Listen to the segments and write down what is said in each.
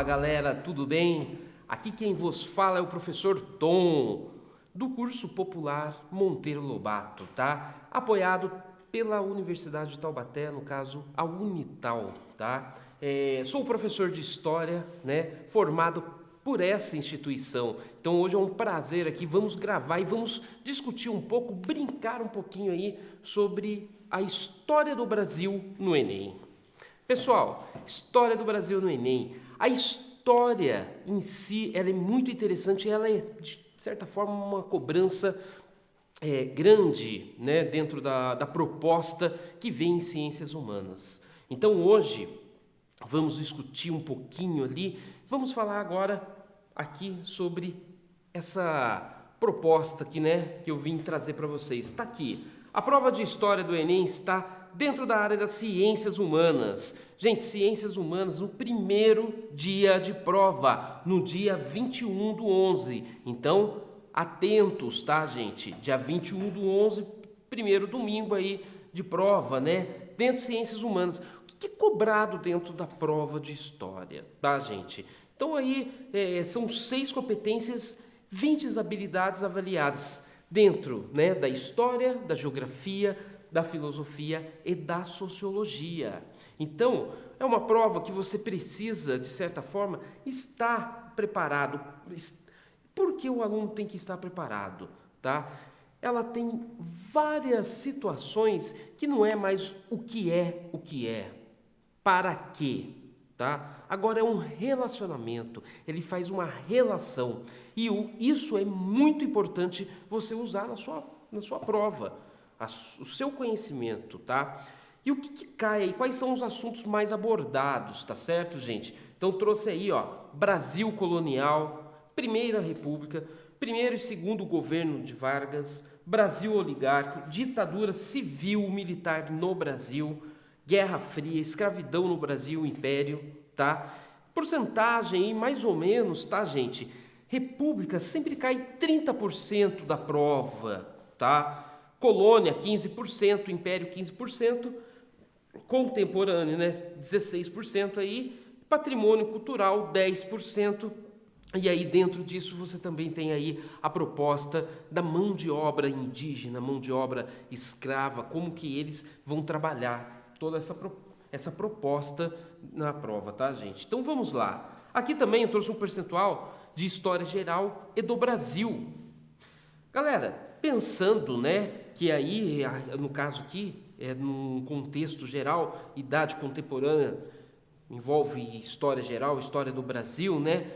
Fala galera, tudo bem? Aqui quem vos fala é o professor Tom, do curso popular Monteiro Lobato, tá? Apoiado pela Universidade de Taubaté, no caso a Unital, tá? Sou professor de História, né? Formado por essa instituição. Então hoje é um prazer aqui, vamos gravar e vamos discutir um pouco, brincar um pouquinho aí sobre a história do Brasil no Enem. Pessoal, história do Brasil no Enem. A história em si, ela é muito interessante, ela é, de certa forma, uma cobrança grande, né, dentro da proposta que vem em ciências humanas. Então, hoje, vamos discutir um pouquinho ali, vamos falar agora aqui sobre essa proposta aqui, né, que eu vim trazer para vocês. Está aqui. A prova de história do Enem está dentro da área das ciências humanas. Gente, ciências humanas no primeiro dia de prova, no dia 21/11. Então, atentos, tá, gente? Dia 21/11, primeiro domingo aí de prova, né? Dentro de ciências humanas. O que é cobrado dentro da prova de história, tá, gente? Então, aí são 6 competências, 20 habilidades avaliadas dentro, né, da história, da geografia, da filosofia e da sociologia. Então, é uma prova que você precisa, de certa forma, estar preparado. Por que o aluno tem que estar preparado? Tá? Ela tem várias situações que não é mais o que é, para quê. Tá? Agora é um relacionamento, ele faz uma relação. E isso é muito importante você usar na sua prova. O seu conhecimento, tá? E o que cai aí? Quais são os assuntos mais abordados, tá certo, gente? Então trouxe aí, ó, Brasil colonial, Primeira República, primeiro e segundo governo de Vargas, Brasil oligárquico, ditadura civil militar no Brasil, Guerra Fria, escravidão no Brasil, Império, tá? Porcentagem aí, mais ou menos, tá, gente? República sempre cai 30% da prova, tá? Colônia, 15%, Império, 15%, contemporâneo, né, 16% aí, patrimônio cultural, 10%, e aí dentro disso você também tem aí a proposta da mão de obra indígena, mão de obra escrava, como que eles vão trabalhar toda essa proposta na prova, tá, gente? Então vamos lá. Aqui também eu trouxe um percentual de história geral e do Brasil. Galera, pensando, né, que aí, no caso aqui, num contexto geral, idade contemporânea, envolve história geral, história do Brasil, né,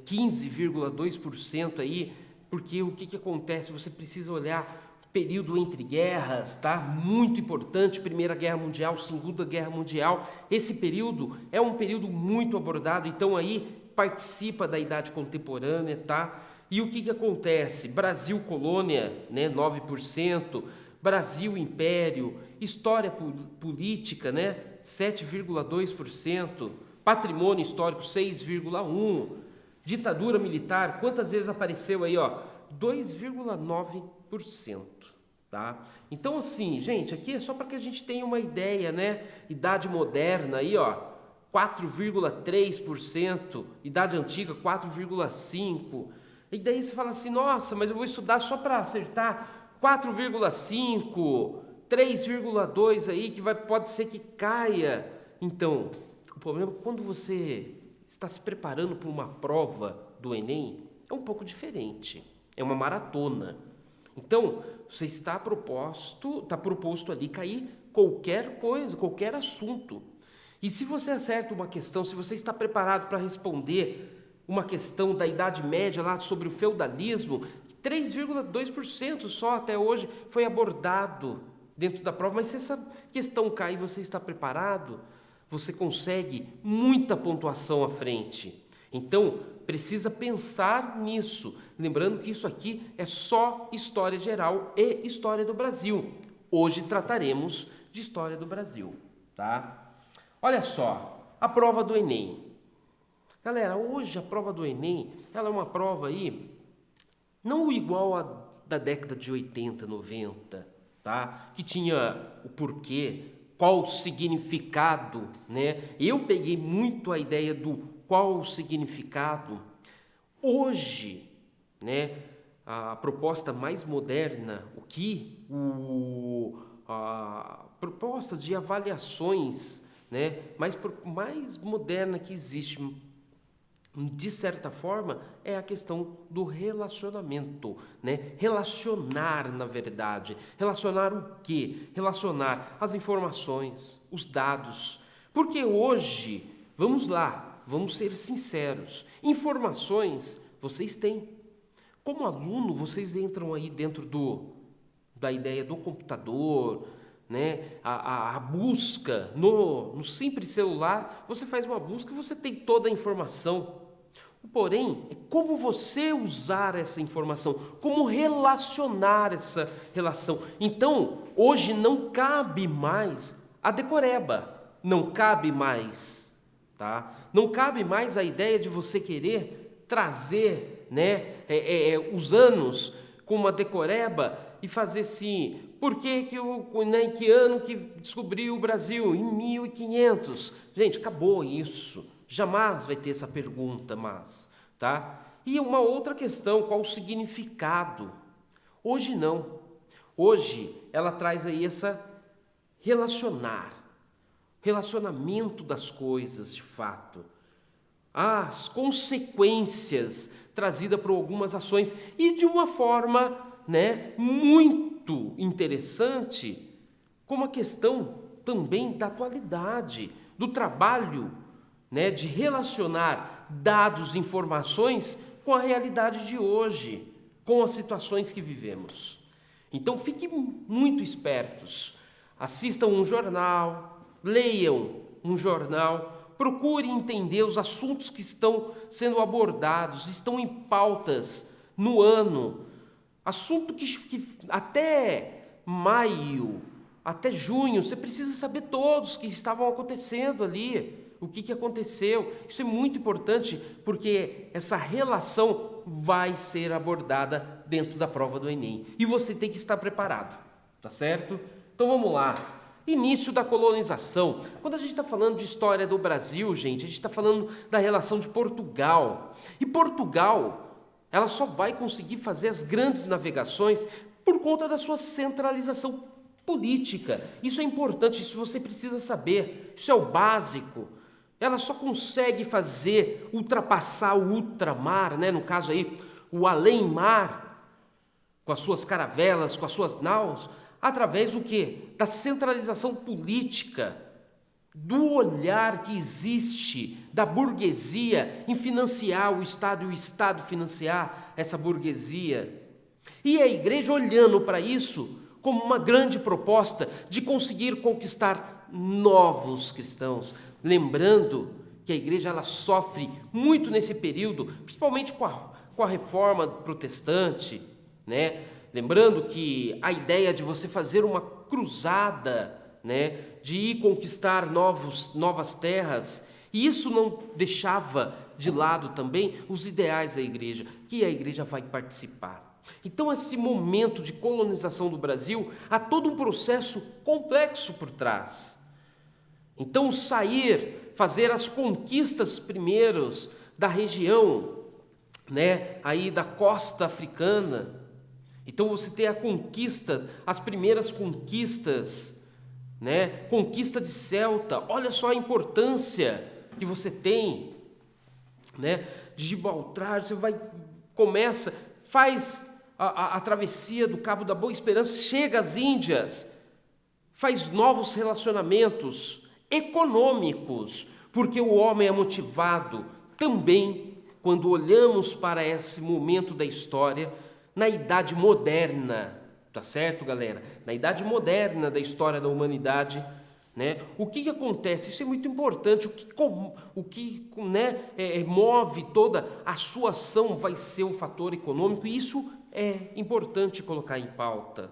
15,2% aí, porque o que acontece? Você precisa olhar período entre guerras, tá? Muito importante, Primeira Guerra Mundial, Segunda Guerra Mundial, esse período é um período muito abordado, então aí participa da idade contemporânea, tá? E o que acontece? Brasil colônia, né, 9%, Brasil império, história política, né, 7,2%, patrimônio histórico 6,1%, ditadura militar, quantas vezes apareceu aí, ó? 2,9%, tá? Então assim, gente, aqui é só para que a gente tenha uma ideia, né? Idade moderna aí, ó, 4,3%, idade antiga 4,5%. E daí você fala assim, nossa, mas eu vou estudar só para acertar 4,5, 3,2 aí, que pode ser que caia. Então, o problema é quando você está se preparando para uma prova do Enem, é um pouco diferente. É uma maratona. Então, você está proposto ali cair qualquer coisa, qualquer assunto. E se você acerta uma questão, se você está preparado para responder uma questão da Idade Média lá sobre o feudalismo, 3,2% só até hoje foi abordado dentro da prova, mas se essa questão cair, você está preparado, você consegue muita pontuação à frente. Então, precisa pensar nisso, lembrando que isso aqui é só história geral e história do Brasil. Hoje trataremos de história do Brasil, tá? Olha só, a prova do Enem. Galera, hoje a prova do Enem, ela é uma prova aí, não igual a da década de 80, 90, tá? Que tinha o porquê, qual o significado, né? Eu peguei muito a ideia do qual o significado. Hoje, né, a proposta mais moderna, a proposta de avaliações, né, mais moderna que existe, de certa forma, é a questão do relacionamento, né? Relacionar, na verdade. Relacionar o quê? Relacionar as informações, os dados. Porque hoje, vamos lá, vamos ser sinceros, informações vocês têm. Como aluno, vocês entram aí dentro da ideia do computador, né? A busca no simples celular, você faz uma busca e você tem toda a informação. Porém, é como você usar essa informação, como relacionar essa relação. Então, hoje não cabe mais a decoreba, não cabe mais, tá? Não cabe mais a ideia de você querer trazer, né, os anos com uma decoreba e fazer assim, em que ano que descobriu o Brasil? Em 1500. Gente, acabou isso. Jamais vai ter essa pergunta, tá? E uma outra questão, qual o significado? Hoje não. Hoje ela traz aí essa relacionamento das coisas de fato. As consequências trazidas por algumas ações e de uma forma, né, muito interessante, como a questão também da atualidade, do trabalho, né, de relacionar dados e informações com a realidade de hoje, com as situações que vivemos. Então fiquem muito espertos, assistam um jornal, leiam um jornal, procurem entender os assuntos que estão sendo abordados, estão em pautas no ano, assunto que até maio, até junho, você precisa saber todos que estavam acontecendo ali, o que aconteceu. Isso é muito importante porque essa relação vai ser abordada dentro da prova do Enem. E você tem que estar preparado, tá certo? Então vamos lá. Início da colonização. Quando a gente está falando de história do Brasil, gente, a gente está falando da relação de Portugal. E Portugal, ela só vai conseguir fazer as grandes navegações por conta da sua centralização política. Isso é importante, isso você precisa saber. Isso é o básico. Ela só consegue ultrapassar o ultramar, né? No caso aí, o além-mar, com as suas caravelas, com as suas naus, através do quê? Da centralização política, do olhar que existe da burguesia em financiar o Estado e o Estado financiar essa burguesia. E a igreja olhando para isso como uma grande proposta de conseguir conquistar novos cristãos. Lembrando que a igreja ela sofre muito nesse período, principalmente com a reforma protestante, né? Lembrando que a ideia de você fazer uma cruzada, né, de ir conquistar novas terras, e isso não deixava de lado também os ideais da igreja, que a igreja vai participar. Então, esse momento de colonização do Brasil, há todo um processo complexo por trás. Então, fazer as conquistas primeiros da região, né, aí da costa africana. Então, você tem as primeiras conquistas, né, conquista de Celta. Olha só a importância que você tem, né, de Gibraltar. Você faz a travessia do Cabo da Boa Esperança, chega às Índias, faz novos relacionamentos econômicos, porque o homem é motivado também, quando olhamos para esse momento da história, na Idade Moderna, tá certo, galera? Na Idade Moderna da história da humanidade, né? O que acontece? Isso é muito importante. O que move toda a sua ação vai ser o fator econômico, e isso é importante colocar em pauta,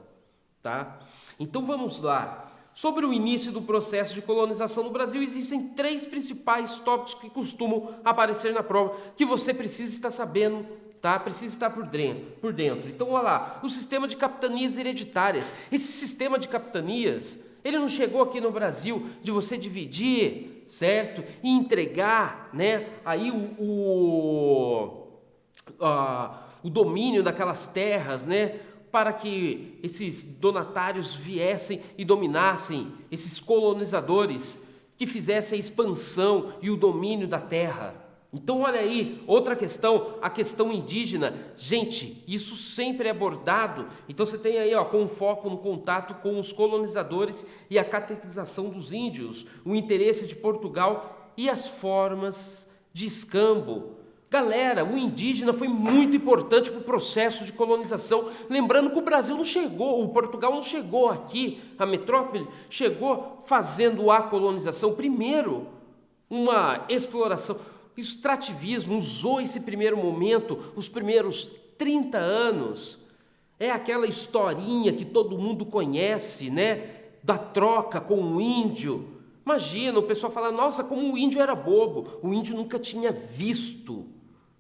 tá? Então vamos lá. Sobre o início do processo de colonização no Brasil, existem 3 principais tópicos que costumam aparecer na prova, que você precisa estar sabendo, tá? Precisa estar por dentro. Então, olha lá, o sistema de capitanias hereditárias. Esse sistema de capitanias, ele não chegou aqui no Brasil de você dividir certo? E entregar, né, aí o domínio daquelas terras, né, para que esses donatários viessem e dominassem, esses colonizadores que fizessem a expansão e o domínio da terra. Então olha aí, outra questão, a questão indígena. Gente, isso sempre é abordado. Então você tem aí, com foco no contato com os colonizadores e a catequização dos índios, o interesse de Portugal e as formas de escambo. Galera, o indígena foi muito importante para o processo de colonização. Lembrando que o Brasil não chegou, o Portugal não chegou aqui, a metrópole chegou fazendo a colonização. Primeiro, uma exploração. O extrativismo usou esse primeiro momento, os primeiros 30 anos. É aquela historinha que todo mundo conhece, né? Da troca com o índio. Imagina, o pessoal fala, nossa, como o índio era bobo. O índio nunca tinha visto,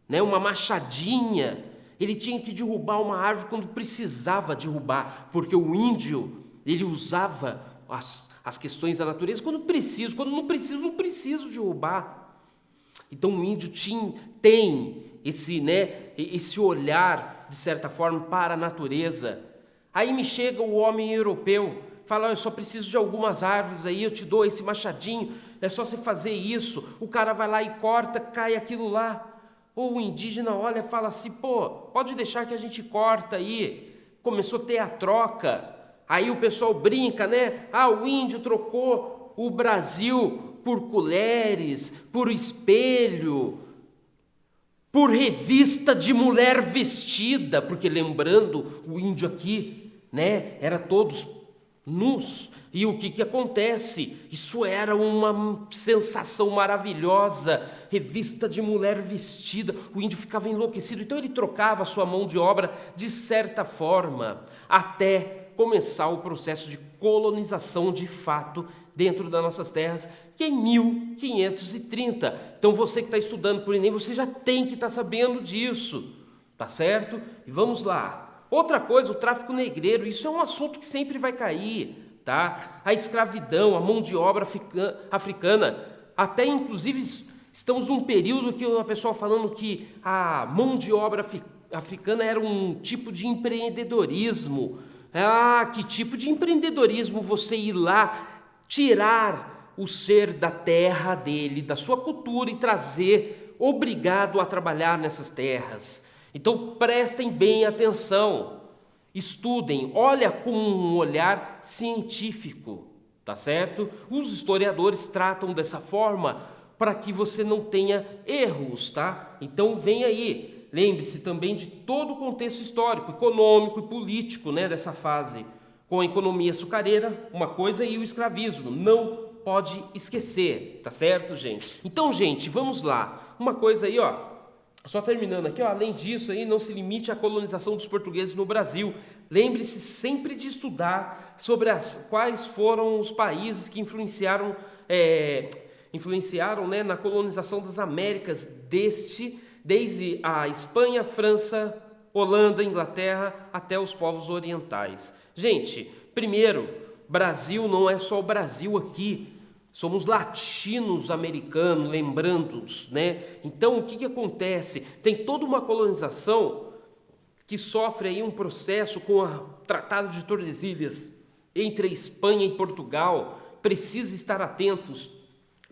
né, uma machadinha. Ele tinha que derrubar uma árvore quando precisava derrubar, porque o índio, ele usava as questões da natureza quando preciso, quando não preciso derrubar. Então o índio tem esse, né, esse olhar, de certa forma, para a natureza. Aí me chega o homem europeu, fala, eu só preciso de algumas árvores aí, eu te dou esse machadinho, é só você fazer isso. O cara vai lá e corta, cai aquilo lá. Ou o indígena olha e fala assim, pô, pode deixar que a gente corta aí. Começou a ter a troca. Aí o pessoal brinca, né? O índio trocou o Brasil por colheres, por espelho, por revista de mulher vestida, porque lembrando, o índio aqui, né, era todos nus. E o que acontece? Isso era uma sensação maravilhosa, revista de mulher vestida, o índio ficava enlouquecido, então ele trocava a sua mão de obra de certa forma, até começar o processo de colonização de fato dentro das nossas terras, que é em 1530. Então você que está estudando por Enem, você já tem que estar sabendo disso, tá certo? E vamos lá. Outra coisa, o tráfico negreiro, isso é um assunto que sempre vai cair, tá? A escravidão, a mão de obra africana, até inclusive estamos num período que o pessoal falando que a mão de obra africana era um tipo de empreendedorismo. Que tipo de empreendedorismo você ir lá tirar o ser da terra dele, da sua cultura e trazer obrigado a trabalhar nessas terras. Então prestem bem atenção, estudem, olha com um olhar científico, tá certo? Os historiadores tratam dessa forma para que você não tenha erros, tá? Então vem aí, lembre-se também de todo o contexto histórico, econômico e político, né, dessa fase, com a economia açucareira, uma coisa, e o escravismo, não pode esquecer, tá certo, gente? Então, gente, vamos lá, uma coisa aí, só terminando aqui, além disso aí, não se limite à colonização dos portugueses no Brasil. Lembre-se sempre de estudar sobre quais foram os países que influenciaram, né, na colonização das Américas desde a Espanha, França, Holanda, Inglaterra, até os povos orientais. Gente, primeiro, Brasil não é só o Brasil aqui. Somos latinos-americanos, lembrando-os, né? Então, o que acontece? Tem toda uma colonização que sofre aí um processo com o Tratado de Tordesilhas entre a Espanha e Portugal. Precisa estar atentos,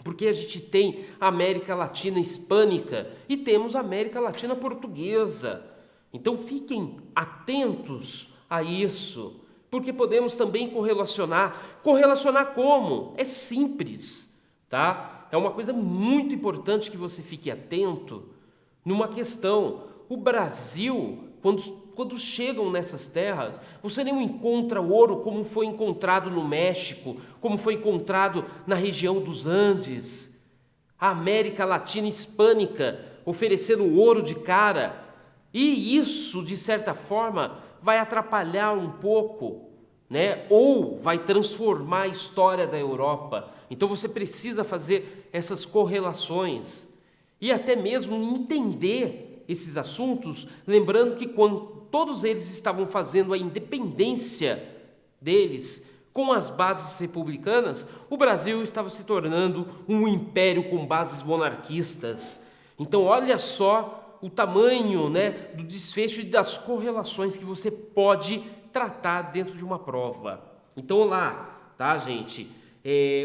porque a gente tem a América Latina hispânica e temos a América Latina portuguesa. Então, fiquem atentos a isso, porque podemos também correlacionar. Correlacionar como? É simples, tá? É uma coisa muito importante que você fique atento numa questão. O Brasil, quando chegam nessas terras, você não encontra ouro como foi encontrado no México, como foi encontrado na região dos Andes. A América Latina hispânica oferecendo ouro de cara. E isso, de certa forma, vai atrapalhar um pouco, né? Ou vai transformar a história da Europa. Então você precisa fazer essas correlações e até mesmo entender esses assuntos, lembrando que quando todos eles estavam fazendo a independência deles, com as bases republicanas, o Brasil estava se tornando um império com bases monarquistas. Então, olha só o tamanho, né, do desfecho e das correlações que você pode tratar dentro de uma prova. Então, lá, tá, gente?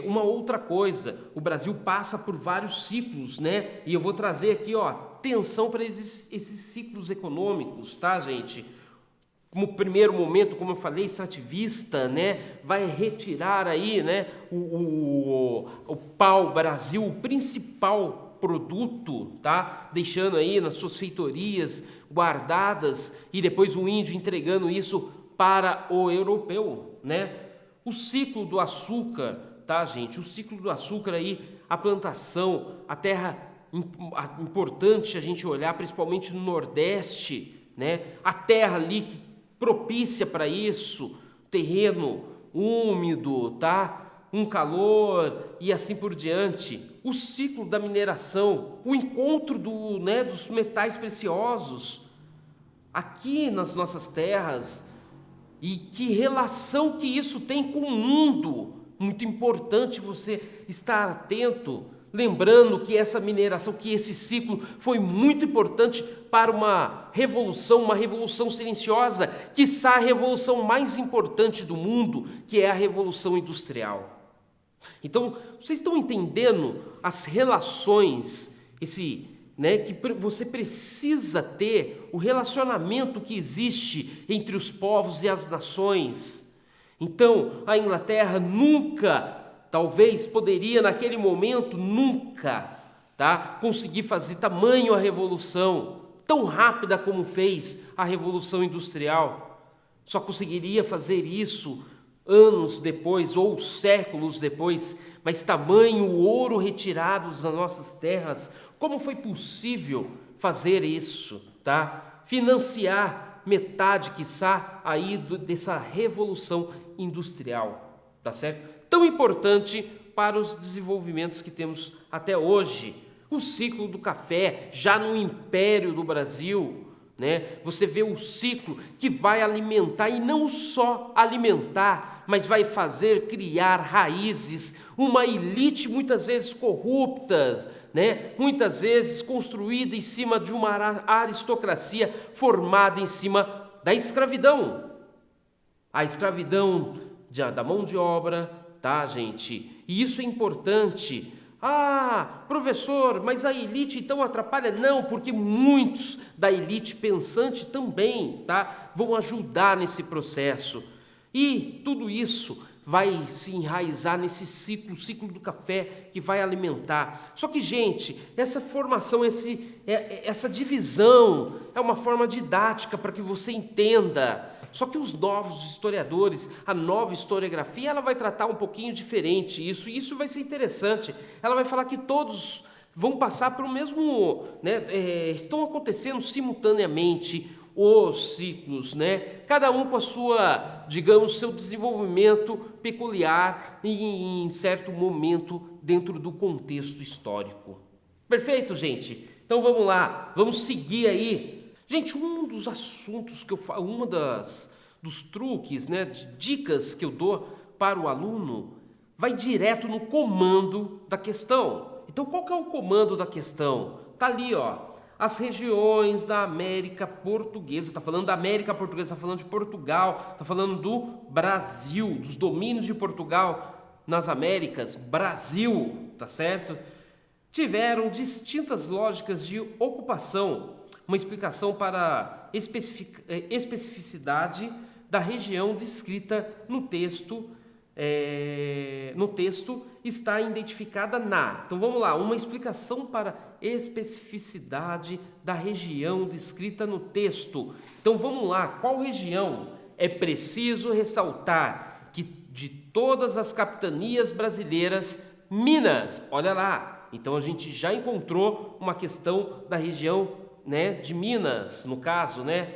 Uma outra coisa, o Brasil passa por vários ciclos, né? E eu vou trazer aqui, ó, atenção para esses ciclos econômicos, tá, gente? No primeiro momento, como eu falei, extrativista, né, vai retirar aí, né, o pau-brasil, o principal produto, tá, deixando aí nas suas feitorias guardadas e depois o índio entregando isso para o europeu, né? O ciclo do açúcar, tá, gente? O ciclo do açúcar aí, a plantação, a terra importante a gente olhar, principalmente no Nordeste, né? A terra ali que propícia para isso, terreno úmido, tá? Um calor e assim por diante. O ciclo da mineração, o encontro dos metais preciosos aqui nas nossas terras e que relação que isso tem com o mundo. Muito importante você estar atento, lembrando que essa mineração, que esse ciclo foi muito importante para uma revolução silenciosa, quiçá a revolução mais importante do mundo, que é a Revolução Industrial. Então, vocês estão entendendo as relações, que você precisa ter, o relacionamento que existe entre os povos e as nações. Então, a Inglaterra nunca, talvez poderia naquele momento, nunca, tá, conseguir fazer tamanho a revolução, tão rápida como fez a Revolução Industrial. Só conseguiria fazer isso anos depois ou séculos depois, mas tamanho o ouro retirado das nossas terras, como foi possível fazer isso, tá? Financiar metade, quiçá, aí dessa revolução industrial, tá certo? Tão importante para os desenvolvimentos que temos até hoje. O ciclo do café, já no Império do Brasil, né? Você vê o ciclo que vai alimentar, e não só alimentar, mas vai fazer criar raízes, uma elite muitas vezes corrupta, né? Muitas vezes construída em cima de uma aristocracia formada em cima da escravidão. A escravidão da mão de obra, tá, gente? E isso é importante. Ah, professor, mas a elite então atrapalha? Não, porque muitos da elite pensante também, tá, vão ajudar nesse processo. E tudo isso vai se enraizar nesse ciclo do café que vai alimentar. Só que, gente, essa formação, essa divisão é uma forma didática para que você entenda. Só que os novos historiadores, a nova historiografia, ela vai tratar um pouquinho diferente isso vai ser interessante. Ela vai falar que todos vão passar por o mesmo, né, estão acontecendo simultaneamente os ciclos, né? Cada um com a sua, digamos, seu desenvolvimento peculiar em certo momento dentro do contexto histórico. Perfeito, gente? Então vamos lá, vamos seguir aí. Gente, um dos assuntos que eu falo, dos truques, né, de dicas que eu dou para o aluno, vai direto no comando da questão. Então, qual que é o comando da questão? Tá ali, ó. As regiões da América Portuguesa, está falando da América Portuguesa, está falando de Portugal, está falando do Brasil, dos domínios de Portugal nas Américas, Brasil, tá certo? Tiveram distintas lógicas de ocupação, uma explicação para especificidade da região descrita no texto. No texto está identificada Então vamos lá, uma explicação para especificidade da região descrita no texto. Então vamos lá, qual região? É preciso ressaltar que de todas as capitanias brasileiras, Minas, olha lá, então a gente já encontrou uma questão da região, né, de Minas, no caso, né,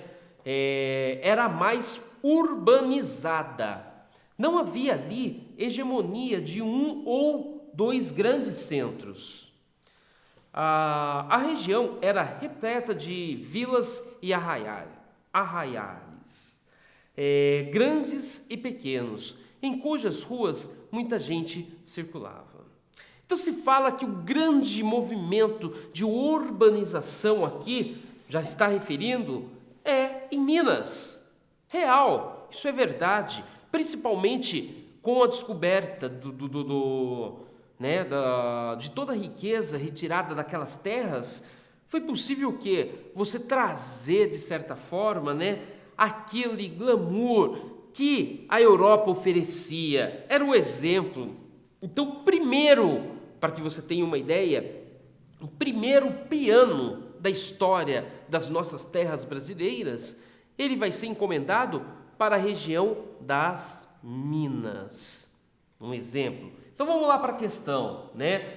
era a mais urbanizada. Não havia ali hegemonia de um ou dois grandes centros. A região era repleta de vilas e arraiais, grandes e pequenos, em cujas ruas muita gente circulava. Então se fala que o grande movimento de urbanização aqui, já está referindo, é em Minas. Real, isso é verdade, principalmente com a descoberta de toda a riqueza retirada daquelas terras. Foi possível que você trazer, de certa forma, aquele glamour que a Europa oferecia. Era o exemplo. Então, primeiro, para que você tenha uma ideia, o primeiro piano da história das nossas terras brasileiras, ele vai ser encomendado para a região das Minas. Um exemplo. Então vamos lá para a questão,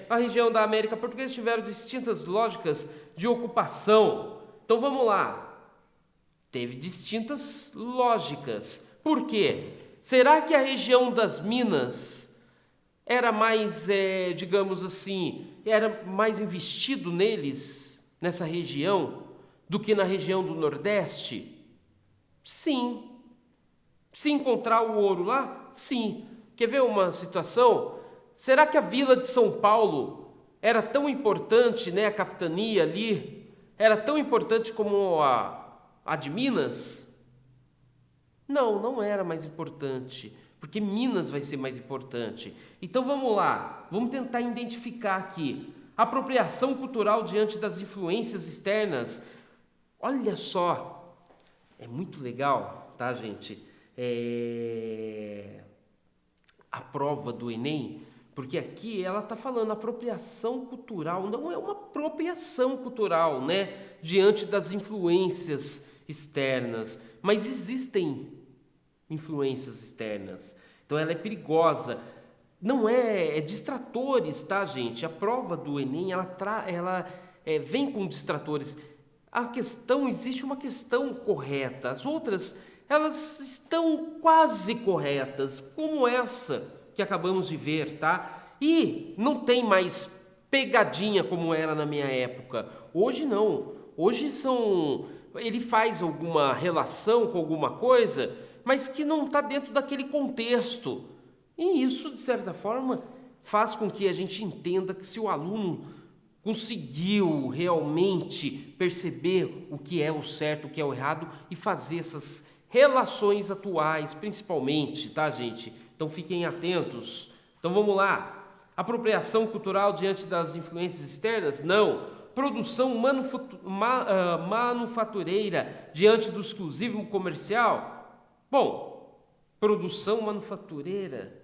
A região da América Portuguesa tiveram distintas lógicas de ocupação. Então vamos lá. Teve distintas lógicas. Por quê? Será que a região das Minas era mais, digamos assim, era mais investido neles, nessa região, do que na região do Nordeste? Sim. Se encontrar o ouro lá? Sim. Quer ver uma situação? Será que a vila de São Paulo era tão importante, a capitania ali, era tão importante como a de Minas? Não, não era mais importante, porque Minas vai ser mais importante. Então vamos lá, vamos tentar identificar aqui. Apropriação cultural diante das influências externas. Olha só, é muito legal, tá, gente? A prova do Enem, porque aqui ela está falando apropriação cultural, não é uma apropriação cultural, diante das influências externas, mas existem influências externas, então ela é perigosa, não é distratores, tá, gente? A prova do Enem, ela vem com distratores. Existe uma questão correta, as outras, elas estão quase corretas, como essa que acabamos de ver, tá? E não tem mais pegadinha como era na minha época. Hoje não. Hoje ele faz alguma relação com alguma coisa, mas que não está dentro daquele contexto. E isso, de certa forma, faz com que a gente entenda que se o aluno conseguiu realmente perceber o que é o certo, o que é o errado e fazer essas relações atuais, principalmente, tá, gente? Então fiquem atentos. Então vamos lá. Apropriação cultural diante das influências externas? Não. Produção manufatureira diante do exclusivo comercial? Bom, produção manufatureira.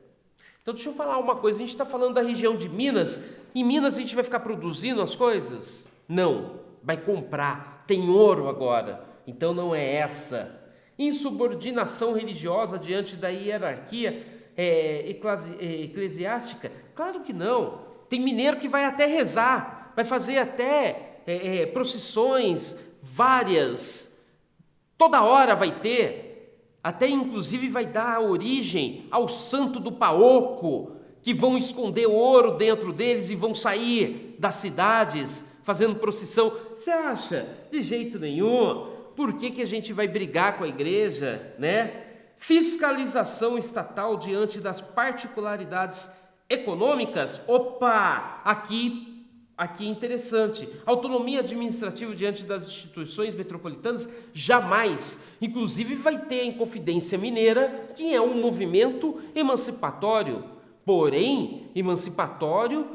Então deixa eu falar uma coisa. A gente está falando da região de Minas. Em Minas a gente vai ficar produzindo as coisas? Não. Vai comprar. Tem ouro agora. Então não é essa. Insubordinação religiosa diante da hierarquia eclesiástica? Claro que não. Tem mineiro que vai até rezar, vai fazer até procissões várias, toda hora vai ter, até inclusive vai dar origem ao santo do Paoco, que vão esconder ouro dentro deles e vão sair das cidades fazendo procissão. Você acha? De jeito nenhum. Por que a gente vai brigar com a igreja, Fiscalização estatal diante das particularidades econômicas? Opa, aqui é interessante. Autonomia administrativa diante das instituições metropolitanas? Jamais. Inclusive vai ter a Inconfidência Mineira, que é um movimento emancipatório. Porém, emancipatório,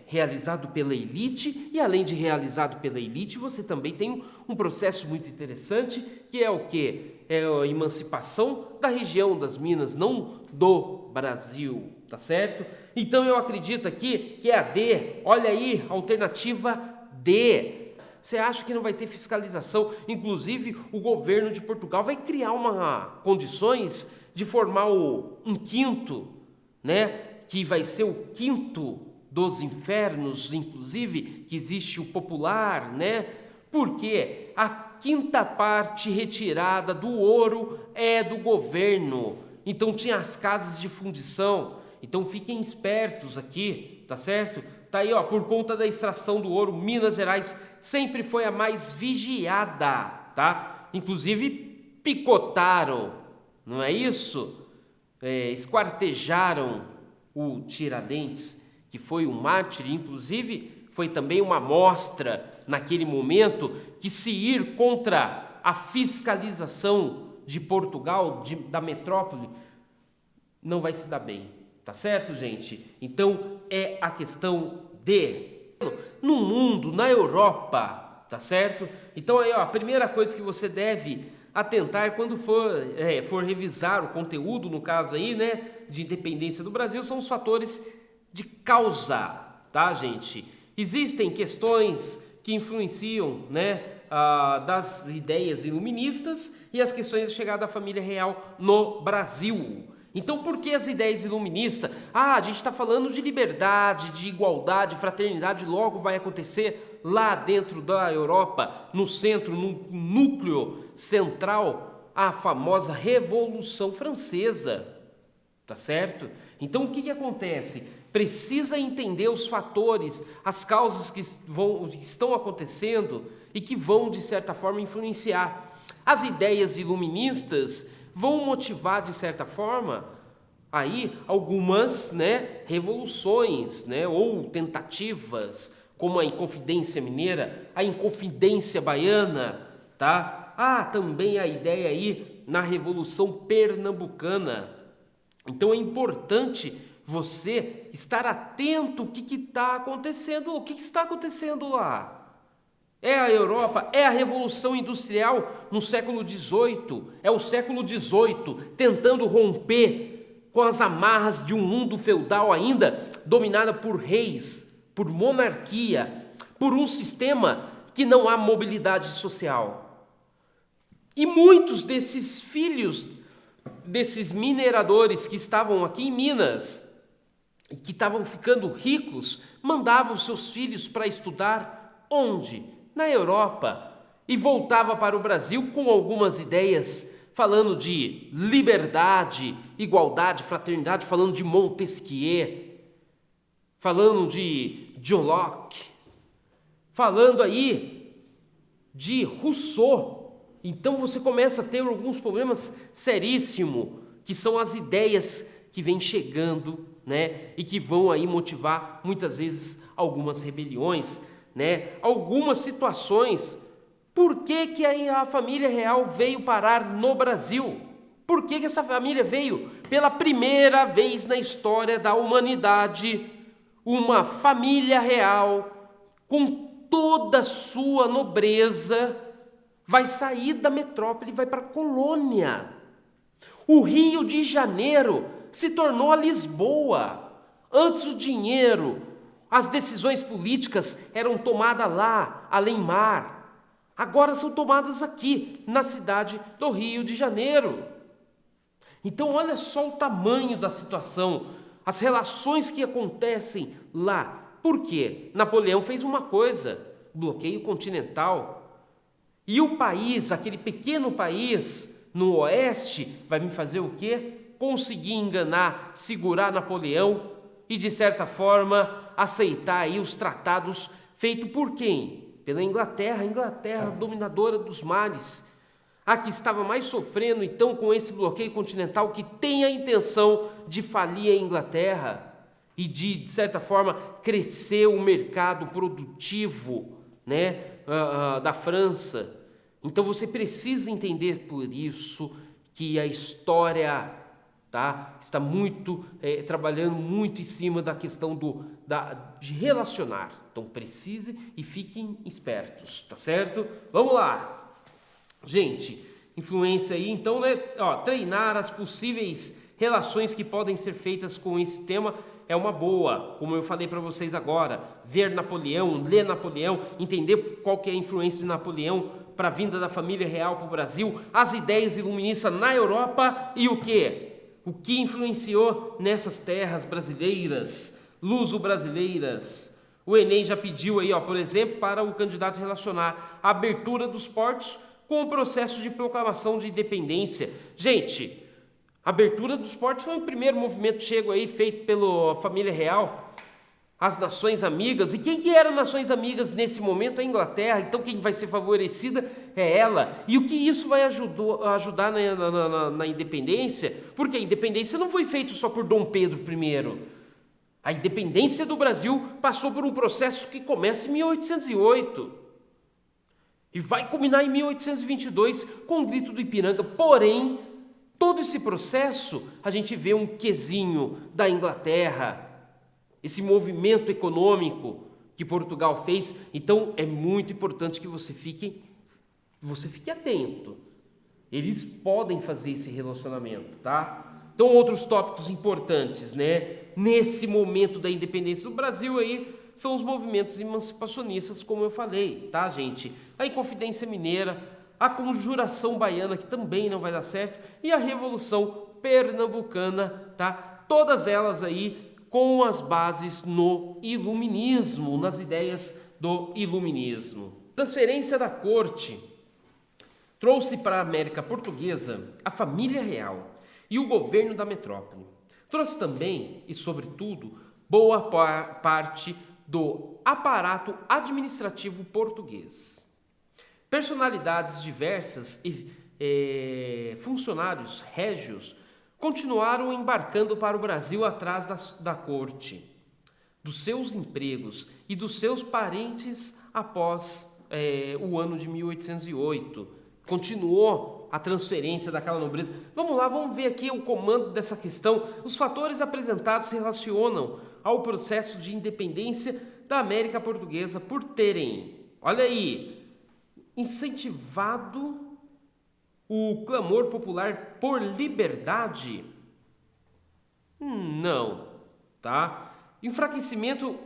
realizado pela elite, e além de realizado pela elite, você também tem um processo muito interessante, que é o quê? É a emancipação da região das Minas, não do Brasil, tá certo? Então eu acredito aqui que é a D, olha aí, alternativa D. Você acha que não vai ter fiscalização? Inclusive, o governo de Portugal vai criar condições de formar um quinto, que vai ser o quinto dos infernos, inclusive, que existe o popular, Porque a quinta parte retirada do ouro é do governo. Então tinha as casas de fundição. Então fiquem espertos aqui, tá certo? Tá aí, por conta da extração do ouro, Minas Gerais sempre foi a mais vigiada, tá? Inclusive picotaram não é isso? Esquartejaram o Tiradentes, que foi um mártir, inclusive foi também uma mostra naquele momento que se ir contra a fiscalização de Portugal, da metrópole, não vai se dar bem, tá certo, gente? Então é a questão no mundo, na Europa, tá certo? Então aí, ó, a primeira coisa que você deve atentar quando for revisar o conteúdo, no caso aí, né, de independência do Brasil, são os fatores de causa, tá, gente? Existem questões que influenciam, né, das ideias iluministas e as questões de chegada da família real no Brasil. Então, por que as ideias iluministas? A gente está falando de liberdade, de igualdade, fraternidade, logo vai acontecer lá dentro da Europa, no centro, no núcleo central, a famosa Revolução Francesa, tá certo? Então, o que acontece? Precisa entender os fatores, as causas que estão acontecendo e que vão, de certa forma, influenciar. As ideias iluministas vão motivar, de certa forma, aí algumas, né, revoluções, né, ou tentativas, como a Inconfidência Mineira, a Inconfidência Baiana, tá? Também a ideia aí na Revolução Pernambucana. Então é importante você estar atento ao que está acontecendo, o que está acontecendo lá. É a Europa, é a Revolução Industrial no século XVIII, é o século XVIII tentando romper com as amarras de um mundo feudal ainda dominado por reis, por monarquia, por um sistema que não há mobilidade social. E muitos desses filhos, desses mineradores que estavam aqui em Minas e que estavam ficando ricos, mandavam seus filhos para estudar onde? Na Europa, e voltava para o Brasil com algumas ideias falando de liberdade, igualdade, fraternidade, falando de Montesquieu, falando de John Locke, falando aí de Rousseau. Então você começa a ter alguns problemas seríssimos, que são as ideias que vêm chegando, né, e que vão aí motivar muitas vezes algumas rebeliões, né, algumas situações. Por que a família real veio parar no Brasil? Por que essa família veio? Pela primeira vez na história da humanidade, uma família real, com toda a sua nobreza, vai sair da metrópole e vai para a colônia. O Rio de Janeiro se tornou a Lisboa. Antes o dinheiro, as decisões políticas eram tomadas lá, além mar. Agora são tomadas aqui, na cidade do Rio de Janeiro. Então olha só o tamanho da situação, as relações que acontecem lá. Por quê? Napoleão fez uma coisa, bloqueio continental. E o país, aquele pequeno país no oeste, vai me fazer o quê? Conseguir enganar, segurar Napoleão e, de certa forma, aceitar aí os tratados feitos por quem? Pela Inglaterra, a Inglaterra dominadora dos mares. A que estava mais sofrendo, então, com esse bloqueio continental, que tem a intenção de falir a Inglaterra e de certa forma, crescer o mercado produtivo, né, da França. Então, você precisa entender por isso que a história, tá, está muito, trabalhando muito em cima da questão de relacionar. Então, precise e fiquem espertos, tá certo? Vamos lá! Gente, influência aí, então, né, treinar as possíveis relações que podem ser feitas com esse tema é uma boa, como eu falei para vocês agora, ver Napoleão, ler Napoleão, entender qual que é a influência de Napoleão para a vinda da família real para o Brasil, as ideias iluministas na Europa e o quê? O que influenciou nessas terras brasileiras, luso-brasileiras. O Enem já pediu aí, por exemplo, para o candidato relacionar a abertura dos portos com o processo de proclamação de independência. Gente, a abertura dos portos foi o primeiro movimento chego aí feito pela família real. as nações amigas. E quem que eram nações amigas nesse momento? A Inglaterra. Então quem vai ser favorecida é ela. E o que isso vai ajudar na independência? Porque a independência não foi feita só por Dom Pedro I. A independência do Brasil passou por um processo que começa em 1808 e vai culminar em 1822 com o Grito do Ipiranga. Porém, todo esse processo a gente vê um quesinho da Inglaterra, esse movimento econômico que Portugal fez. Então é muito importante que você fique atento. Eles podem fazer esse relacionamento, tá? Então outros tópicos importantes, né? Nesse momento da independência do Brasil aí são os movimentos emancipacionistas, como eu falei, tá, gente? A Inconfidência Mineira, a Conjuração Baiana, que também não vai dar certo, e a Revolução Pernambucana, tá? Todas elas aí com as bases no iluminismo, nas ideias do iluminismo. Transferência da corte trouxe para a América Portuguesa a família real e o governo da metrópole. Trouxe também, e sobretudo, boa parte do aparato administrativo português. Personalidades diversas e funcionários régios continuaram embarcando para o Brasil atrás da corte, dos seus empregos e dos seus parentes após o ano de 1808. Continuou a transferência daquela nobreza. Vamos lá, vamos ver aqui o comando dessa questão. Os fatores apresentados se relacionam ao processo de independência da América Portuguesa por terem, olha aí, incentivado o clamor popular por liberdade? Não, tá? Enfraquecimento,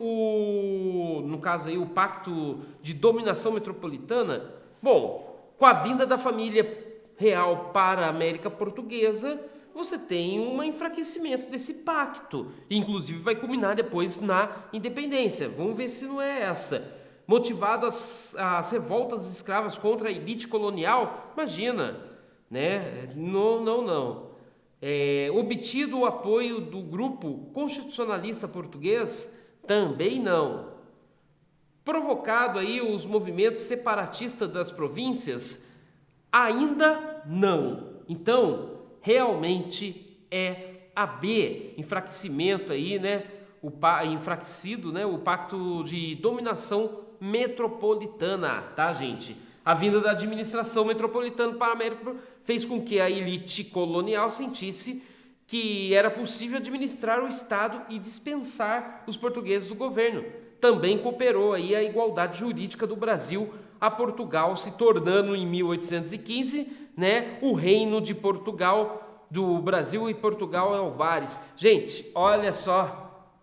no caso aí, o pacto de dominação metropolitana. Bom, com a vinda da família real para a América Portuguesa, você tem um enfraquecimento desse pacto. Inclusive vai culminar depois na independência. Vamos ver se não é essa. Motivado as revoltas escravas contra a elite colonial, imagina, né? Não. Obtido o apoio do grupo constitucionalista português, também não. Provocado aí os movimentos separatistas das províncias, ainda não. Então, realmente é a B, enfraquecimento aí, né? Enfraquecido, né? O pacto de dominação metropolitana, tá, gente? A vinda da administração metropolitana para a América fez com que a elite colonial sentisse que era possível administrar o Estado e dispensar os portugueses do governo. Também cooperou aí a igualdade jurídica do Brasil a Portugal, se tornando em 1815, né, o Reino de Portugal, do Brasil e Portugal Alvares. Gente, olha só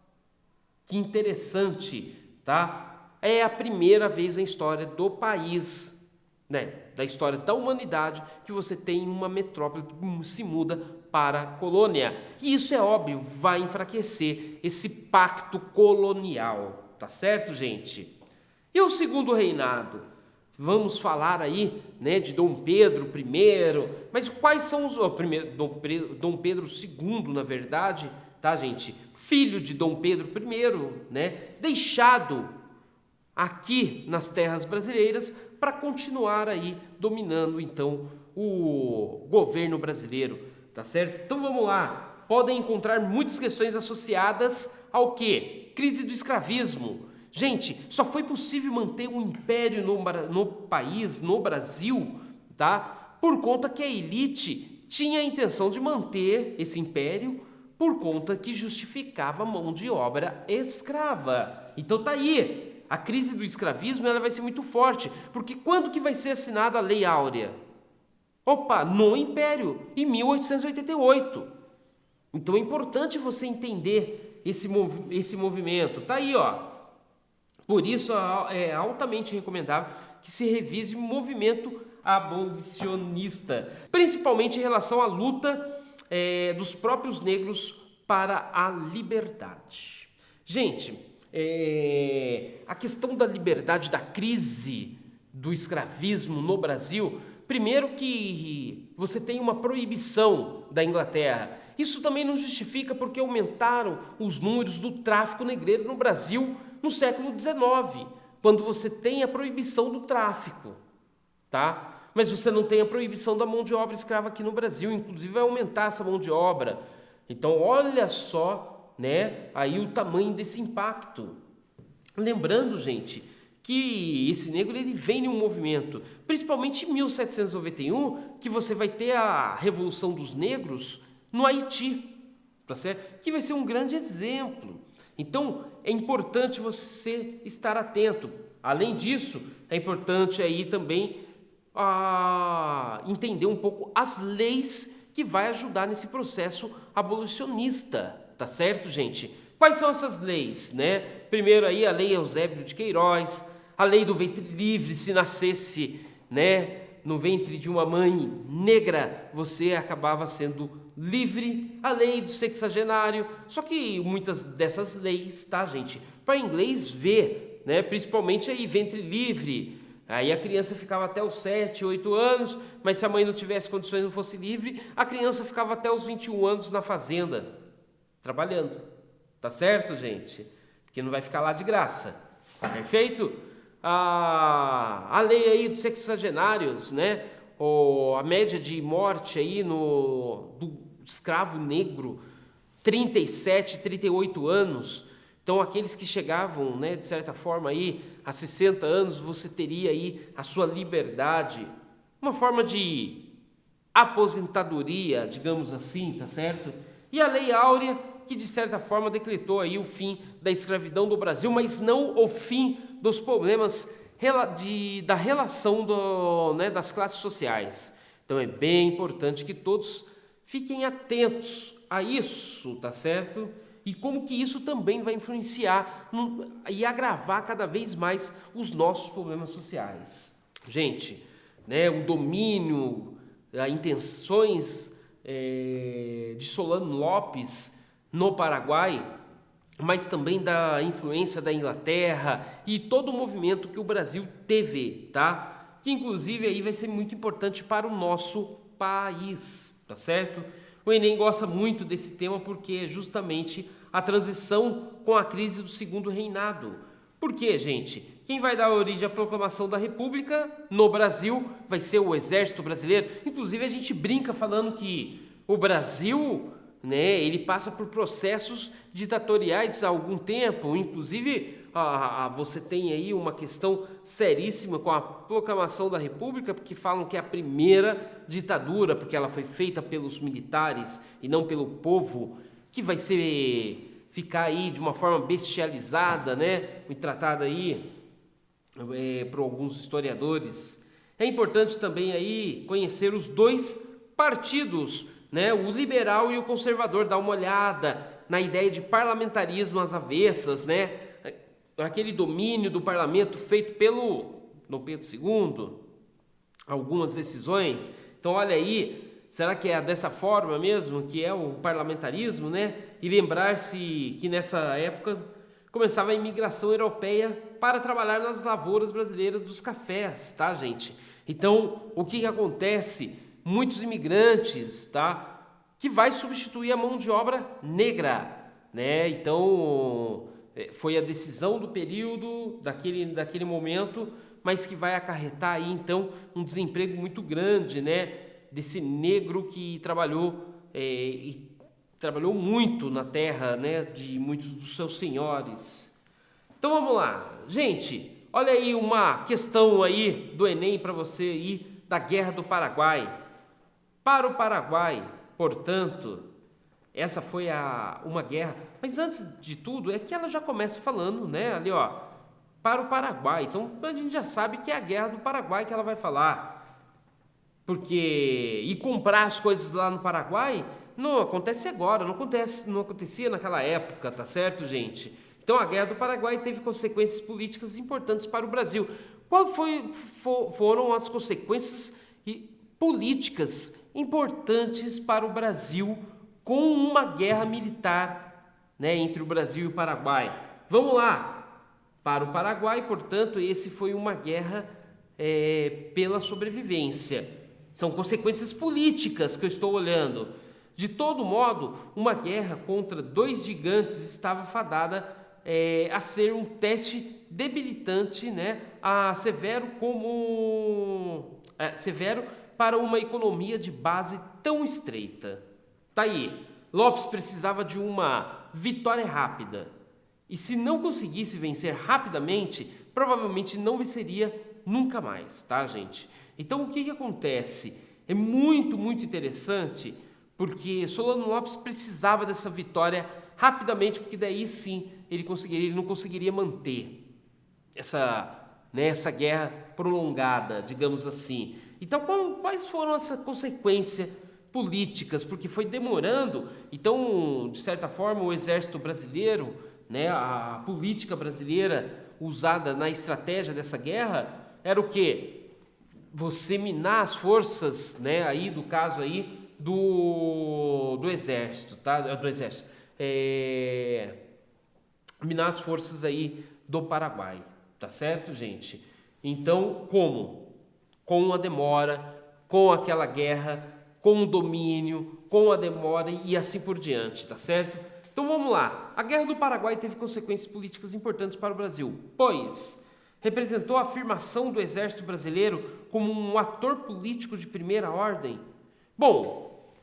que interessante, tá? É a primeira vez na história do país, né, da história da humanidade, que você tem uma metrópole que se muda para a colônia. E isso é óbvio, vai enfraquecer esse pacto colonial, tá certo, gente? E o segundo reinado? Vamos falar aí, né, de Dom Pedro I, mas quais são os... Dom Pedro II, na verdade, tá, gente? Filho de Dom Pedro I, né, deixado aqui nas terras brasileiras para continuar aí dominando, então, o governo brasileiro, tá certo? Então vamos lá, podem encontrar muitas questões associadas ao quê? Crise do escravismo. Gente, só foi possível manter um império no país, no Brasil, tá? Por conta que a elite tinha a intenção de manter esse império por conta que justificava a mão de obra escrava. Então tá aí. A crise do escravismo ela vai ser muito forte, porque quando que vai ser assinada a Lei Áurea? Opa, no Império, em 1888. Então é importante você entender esse movimento. Tá aí, ó. Por isso é altamente recomendável que se revise o movimento abolicionista, principalmente em relação à luta dos próprios negros para a liberdade. Gente, a questão da liberdade, da crise do escravismo no Brasil, primeiro que você tem uma proibição da Inglaterra. Isso também não justifica porque aumentaram os números do tráfico negreiro no Brasil no século XIX, quando você tem a proibição do tráfico, tá? Mas você não tem a proibição da mão de obra escrava aqui no Brasil, inclusive vai aumentar essa mão de obra. Então, olha só, né, aí o tamanho desse impacto. Lembrando, gente, que esse negro ele vem em um movimento, principalmente em 1791, que você vai ter a Revolução dos Negros no Haiti, tá certo? Que vai ser um grande exemplo. Então, é importante você estar atento. Além disso, é importante aí também entender um pouco as leis que vai ajudar nesse processo abolicionista, tá certo, gente? Quais são essas leis, né? Primeiro aí a Lei Eusébio de Queiroz, a Lei do Ventre Livre, se nascesse, né, no ventre de uma mãe negra, você acabava sendo livre, a Lei do Sexagenário, só que muitas dessas leis, tá, gente, para inglês ver, né, principalmente aí ventre livre, aí a criança ficava até os 7, 8 anos, mas se a mãe não tivesse condições, não fosse livre, a criança ficava até os 21 anos na fazenda, trabalhando. Tá certo, gente? Porque não vai ficar lá de graça. Perfeito? A lei aí dos sexagenários, né? A média de morte aí do escravo negro, 37, 38 anos. Então, aqueles que chegavam, né, de certa forma, aí, a 60 anos, você teria aí a sua liberdade. Uma forma de aposentadoria, digamos assim, tá certo? E a Lei Áurea, que de certa forma decretou aí o fim da escravidão do Brasil, mas não o fim dos problemas da relação das classes sociais. Então é bem importante que todos fiquem atentos a isso, tá certo? E como que isso também vai influenciar e agravar cada vez mais os nossos problemas sociais. Gente, né, o domínio, as intenções de Solano Lopes no Paraguai, mas também da influência da Inglaterra e todo o movimento que o Brasil teve, tá? Que inclusive aí vai ser muito importante para o nosso país, tá certo? O Enem gosta muito desse tema porque é justamente a transição com a crise do Segundo Reinado. Por quê, gente? Quem vai dar origem à proclamação da República no Brasil vai ser o Exército Brasileiro. Inclusive a gente brinca falando que o Brasil, né, ele passa por processos ditatoriais há algum tempo, inclusive você tem aí uma questão seríssima com a proclamação da República, porque falam que é a primeira ditadura, porque ela foi feita pelos militares e não pelo povo, que vai ficar aí de uma forma bestializada, né, e tratada aí por alguns historiadores. É importante também aí conhecer os dois partidos, né, o liberal e o conservador, dar uma olhada na ideia de parlamentarismo às avessas, né, aquele domínio do parlamento feito pelo Dom Pedro II, algumas decisões. Então, olha aí, será que é dessa forma mesmo que é o parlamentarismo, né? E lembrar-se que nessa época começava a imigração europeia para trabalhar nas lavouras brasileiras dos cafés, tá, gente? Então, o que acontece? Muitos imigrantes, tá? Que vai substituir a mão de obra negra, né? Então, foi a decisão do período, daquele momento, mas que vai acarretar aí, então, um desemprego muito grande, né? Desse negro que trabalhou muito na terra, né? De muitos dos seus senhores. Então, vamos lá. Gente, olha aí uma questão aí do Enem para você aí, da Guerra do Paraguai. Para o Paraguai, portanto, essa foi uma guerra, mas antes de tudo é que ela já começa falando, né, ali ó, para o Paraguai. Então a gente já sabe que é a Guerra do Paraguai que ela vai falar, porque comprar as coisas lá no Paraguai não acontece agora, não acontecia naquela época, tá certo, gente? Então a Guerra do Paraguai teve consequências políticas importantes para o Brasil. Quais foram as consequências políticas importantes para o Brasil com uma guerra militar, né, entre o Brasil e o Paraguai? Vamos lá. Para o Paraguai, portanto, esse foi uma guerra pela sobrevivência. São consequências políticas que eu estou olhando. De todo modo, uma guerra contra dois gigantes estava fadada a ser um teste debilitante, né, severo para uma economia de base tão estreita. Tá aí, Lopes precisava de uma vitória rápida. E se não conseguisse vencer rapidamente, provavelmente não venceria nunca mais, tá, gente? Então, o que acontece? É muito, muito interessante, porque Solano Lopes precisava dessa vitória rapidamente, porque daí sim ele não conseguiria manter essa guerra prolongada, digamos assim. Então, quais foram essas consequências políticas? Porque foi demorando. Então, de certa forma, o exército brasileiro, né, a política brasileira usada na estratégia dessa guerra era o quê? Você minar as forças, né, aí do caso aí do exército, tá? Do exército. Minar as forças aí do Paraguai, tá certo, gente? Então, como? Com a demora, com aquela guerra, com o domínio, com a demora e assim por diante, tá certo? Então vamos lá. A Guerra do Paraguai teve consequências políticas importantes para o Brasil, pois representou a afirmação do exército brasileiro como um ator político de primeira ordem. Bom,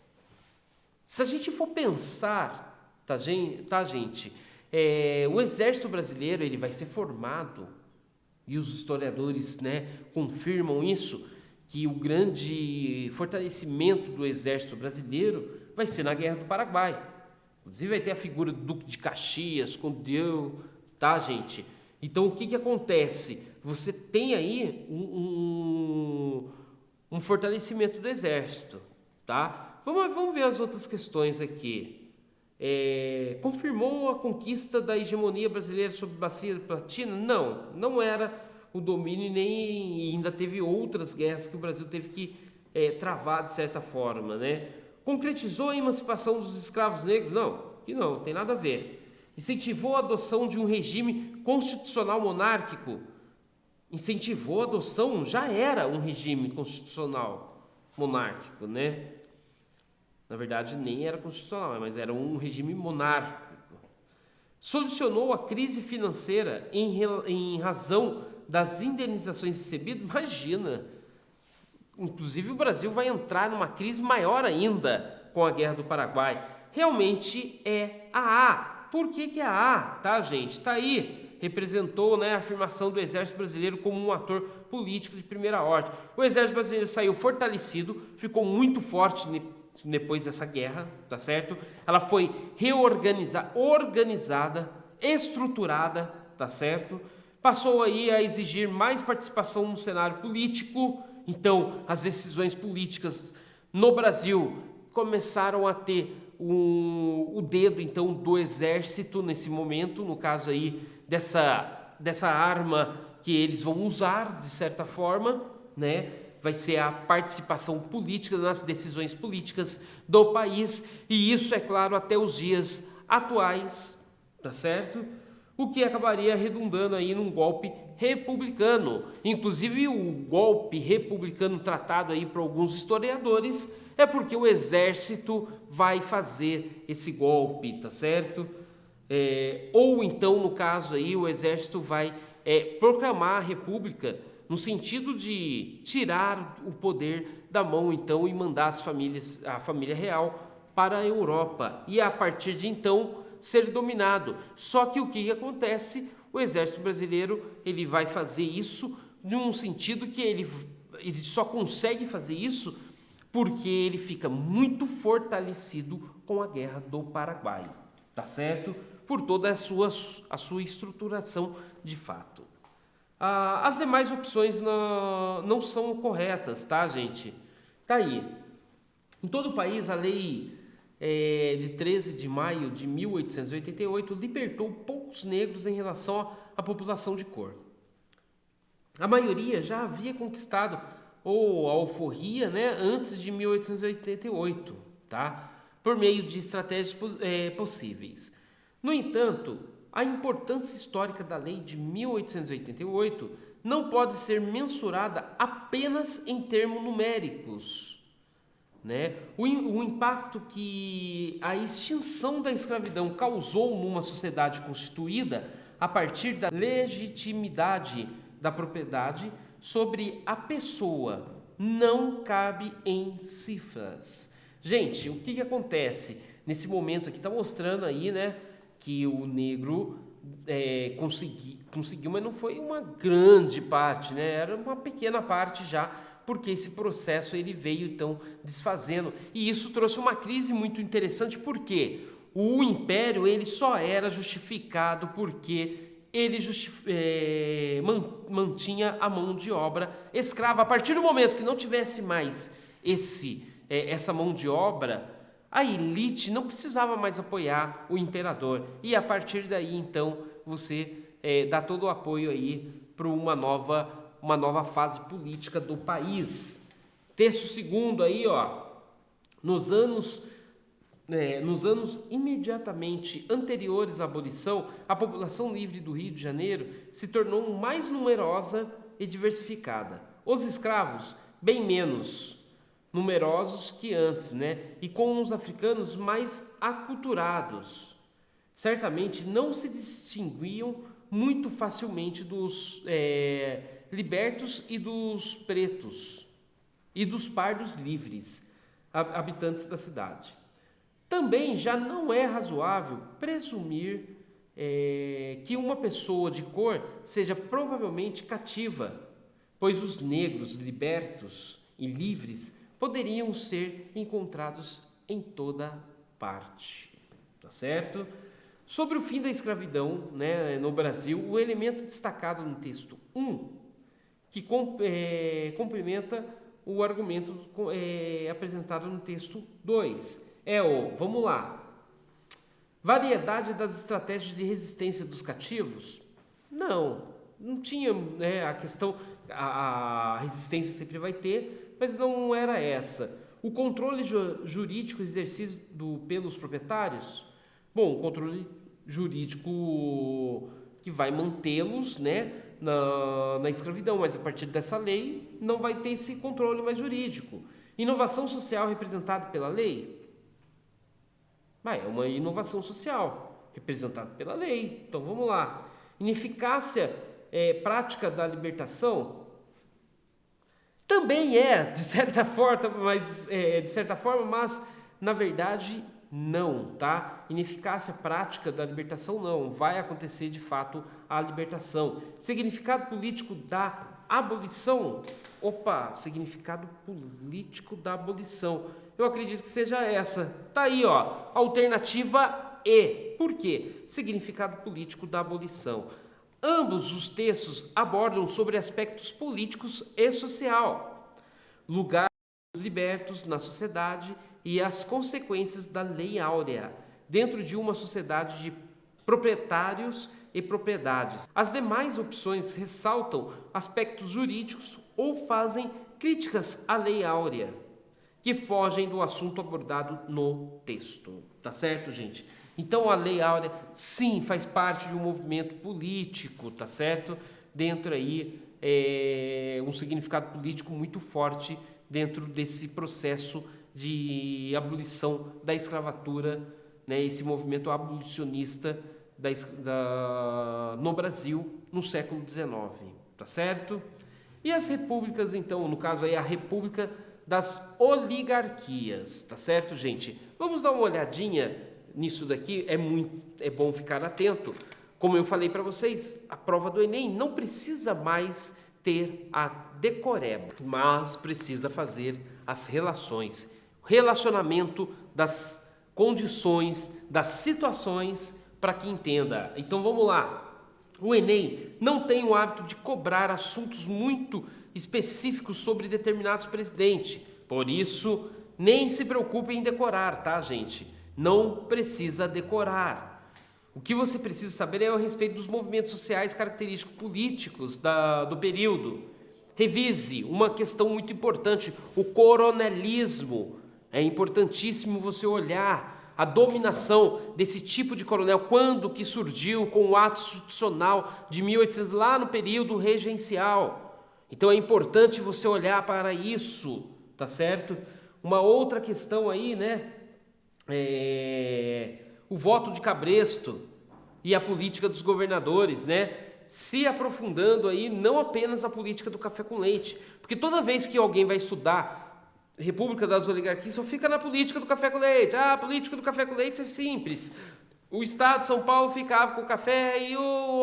se a gente for pensar, tá, gente? O exército brasileiro ele vai ser formado, e os historiadores, né, confirmam isso, que o grande fortalecimento do exército brasileiro vai ser na Guerra do Paraguai. Inclusive vai ter a figura do Duque de Caxias, Condeu, tá, gente? Então, o que acontece? Você tem aí um fortalecimento do exército, tá? Vamos ver as outras questões aqui. Confirmou a conquista da hegemonia brasileira sobre a Bacia Platina? Não era o domínio e ainda teve outras guerras que o Brasil teve que travar de certa forma, né? Concretizou a emancipação dos escravos negros? Não tem nada a ver. Incentivou a adoção de um regime constitucional monárquico? Incentivou a adoção, já era um regime constitucional monárquico, né? Na verdade, nem era constitucional, mas era um regime monárquico. Solucionou a crise financeira em razão das indenizações recebidas? Imagina! Inclusive, o Brasil vai entrar numa crise maior ainda com a Guerra do Paraguai. Realmente é a A. Por que é a A? Tá, gente? Tá aí. Representou, né, a afirmação do exército brasileiro como um ator político de primeira ordem. O exército brasileiro saiu fortalecido, ficou muito forte depois dessa guerra, tá certo? Ela foi organizada, estruturada, tá certo? Passou aí a exigir mais participação no cenário político. Então, as decisões políticas no Brasil começaram a ter o dedo, então, do exército nesse momento, no caso aí dessa arma que eles vão usar, de certa forma, né? Vai ser a participação política nas decisões políticas do país, e isso, é claro, até os dias atuais, tá certo? O que acabaria redundando aí num golpe republicano. Inclusive, o golpe republicano tratado aí por alguns historiadores é porque o exército vai fazer esse golpe, tá certo? Ou então, no caso aí, o exército vai proclamar a república no sentido de tirar o poder da mão, então, e mandar a família real para a Europa. E a partir de então ser dominado. Só que o que acontece? O exército brasileiro ele vai fazer isso num sentido que ele só consegue fazer isso porque ele fica muito fortalecido com a Guerra do Paraguai, tá certo? Por toda a sua estruturação de fato. As demais opções não são corretas, tá, gente? Tá aí. Em todo o país, a lei de 13 de maio de 1888 libertou poucos negros em relação à população de cor. A maioria já havia conquistado a alforria, né, antes de 1888, tá? Por meio de estratégias possíveis. No entanto, a importância histórica da lei de 1888 não pode ser mensurada apenas em termos numéricos. né? O impacto que a extinção da escravidão causou numa sociedade constituída a partir da legitimidade da propriedade sobre a pessoa não cabe em cifras. Gente, o que acontece nesse momento aqui? Está mostrando aí, né, que o negro conseguiu, mas não foi uma grande parte, né? Era uma pequena parte já, porque esse processo ele veio então desfazendo, e isso trouxe uma crise muito interessante, porque o império ele só era justificado porque ele mantinha a mão de obra escrava. A partir do momento que não tivesse mais essa mão de obra, a elite não precisava mais apoiar o imperador, e a partir daí então você dá todo o apoio aí para uma nova fase política do país. Texto segundo aí, ó, nos anos imediatamente anteriores à abolição, a população livre do Rio de Janeiro se tornou mais numerosa e diversificada. Os escravos, bem menos numerosos que antes, né? E com os africanos mais aculturados. Certamente não se distinguiam muito facilmente dos libertos e dos pretos e dos pardos livres, habitantes da cidade. Também já não é razoável presumir que uma pessoa de cor seja provavelmente cativa, pois os negros libertos e livres poderiam ser encontrados em toda parte, tá certo? Sobre o fim da escravidão, né, no Brasil, o elemento destacado no texto 1, que complementa o argumento apresentado no texto 2, vamos lá, variedade das estratégias de resistência dos cativos? Não tinha, né, a questão, a resistência sempre vai ter, mas não era essa. O controle jurídico exercido pelos proprietários? Bom, o controle jurídico que vai mantê-los, né, na escravidão, mas a partir dessa lei não vai ter esse controle mais jurídico. Inovação social representada pela lei? É uma inovação social representada pela lei. Então vamos lá. Ineficácia prática da libertação? Também de certa forma, mas na verdade não, tá? Ineficácia prática da libertação não, vai acontecer de fato a libertação. Significado político da abolição? Significado político da abolição. Eu acredito que seja essa. Tá aí, ó, alternativa E. Por quê? Significado político da abolição. Ambos os textos abordam sobre aspectos políticos e social, lugar dos libertos na sociedade e as consequências da Lei Áurea, dentro de uma sociedade de proprietários e propriedades. As demais opções ressaltam aspectos jurídicos ou fazem críticas à Lei Áurea, que fogem do assunto abordado no texto. Tá certo, gente? Então a Lei Áurea, sim, faz parte de um movimento político, tá certo? Dentro aí, um significado político muito forte dentro desse processo de abolição da escravatura, né? Esse movimento abolicionista no Brasil no século XIX, tá certo? E as repúblicas, então, no caso aí a República das Oligarquias, tá certo, gente? Vamos dar uma olhadinha nisso daqui, é bom ficar atento. Como eu falei para vocês, a prova do Enem não precisa mais ter a decoreba, mas precisa fazer as relações, relacionamento das condições, das situações, para que entenda. Então vamos lá. O Enem não tem o hábito de cobrar assuntos muito específicos sobre determinados presidentes. Por isso, nem se preocupe em decorar, tá, gente? Não precisa decorar. O que você precisa saber é a respeito dos movimentos sociais característicos políticos do período. Revise uma questão muito importante, o coronelismo. É importantíssimo você olhar a dominação desse tipo de coronel, quando que surgiu com o ato institucional de 1800, lá no período regencial. Então é importante você olhar para isso, tá certo? Uma outra questão aí, né? O voto de cabresto e a política dos governadores, né? Se aprofundando aí não apenas a política do café com leite, porque toda vez que alguém vai estudar República das Oligarquias, só fica na política do café com leite. A política do café com leite é simples. O estado de São Paulo ficava com café e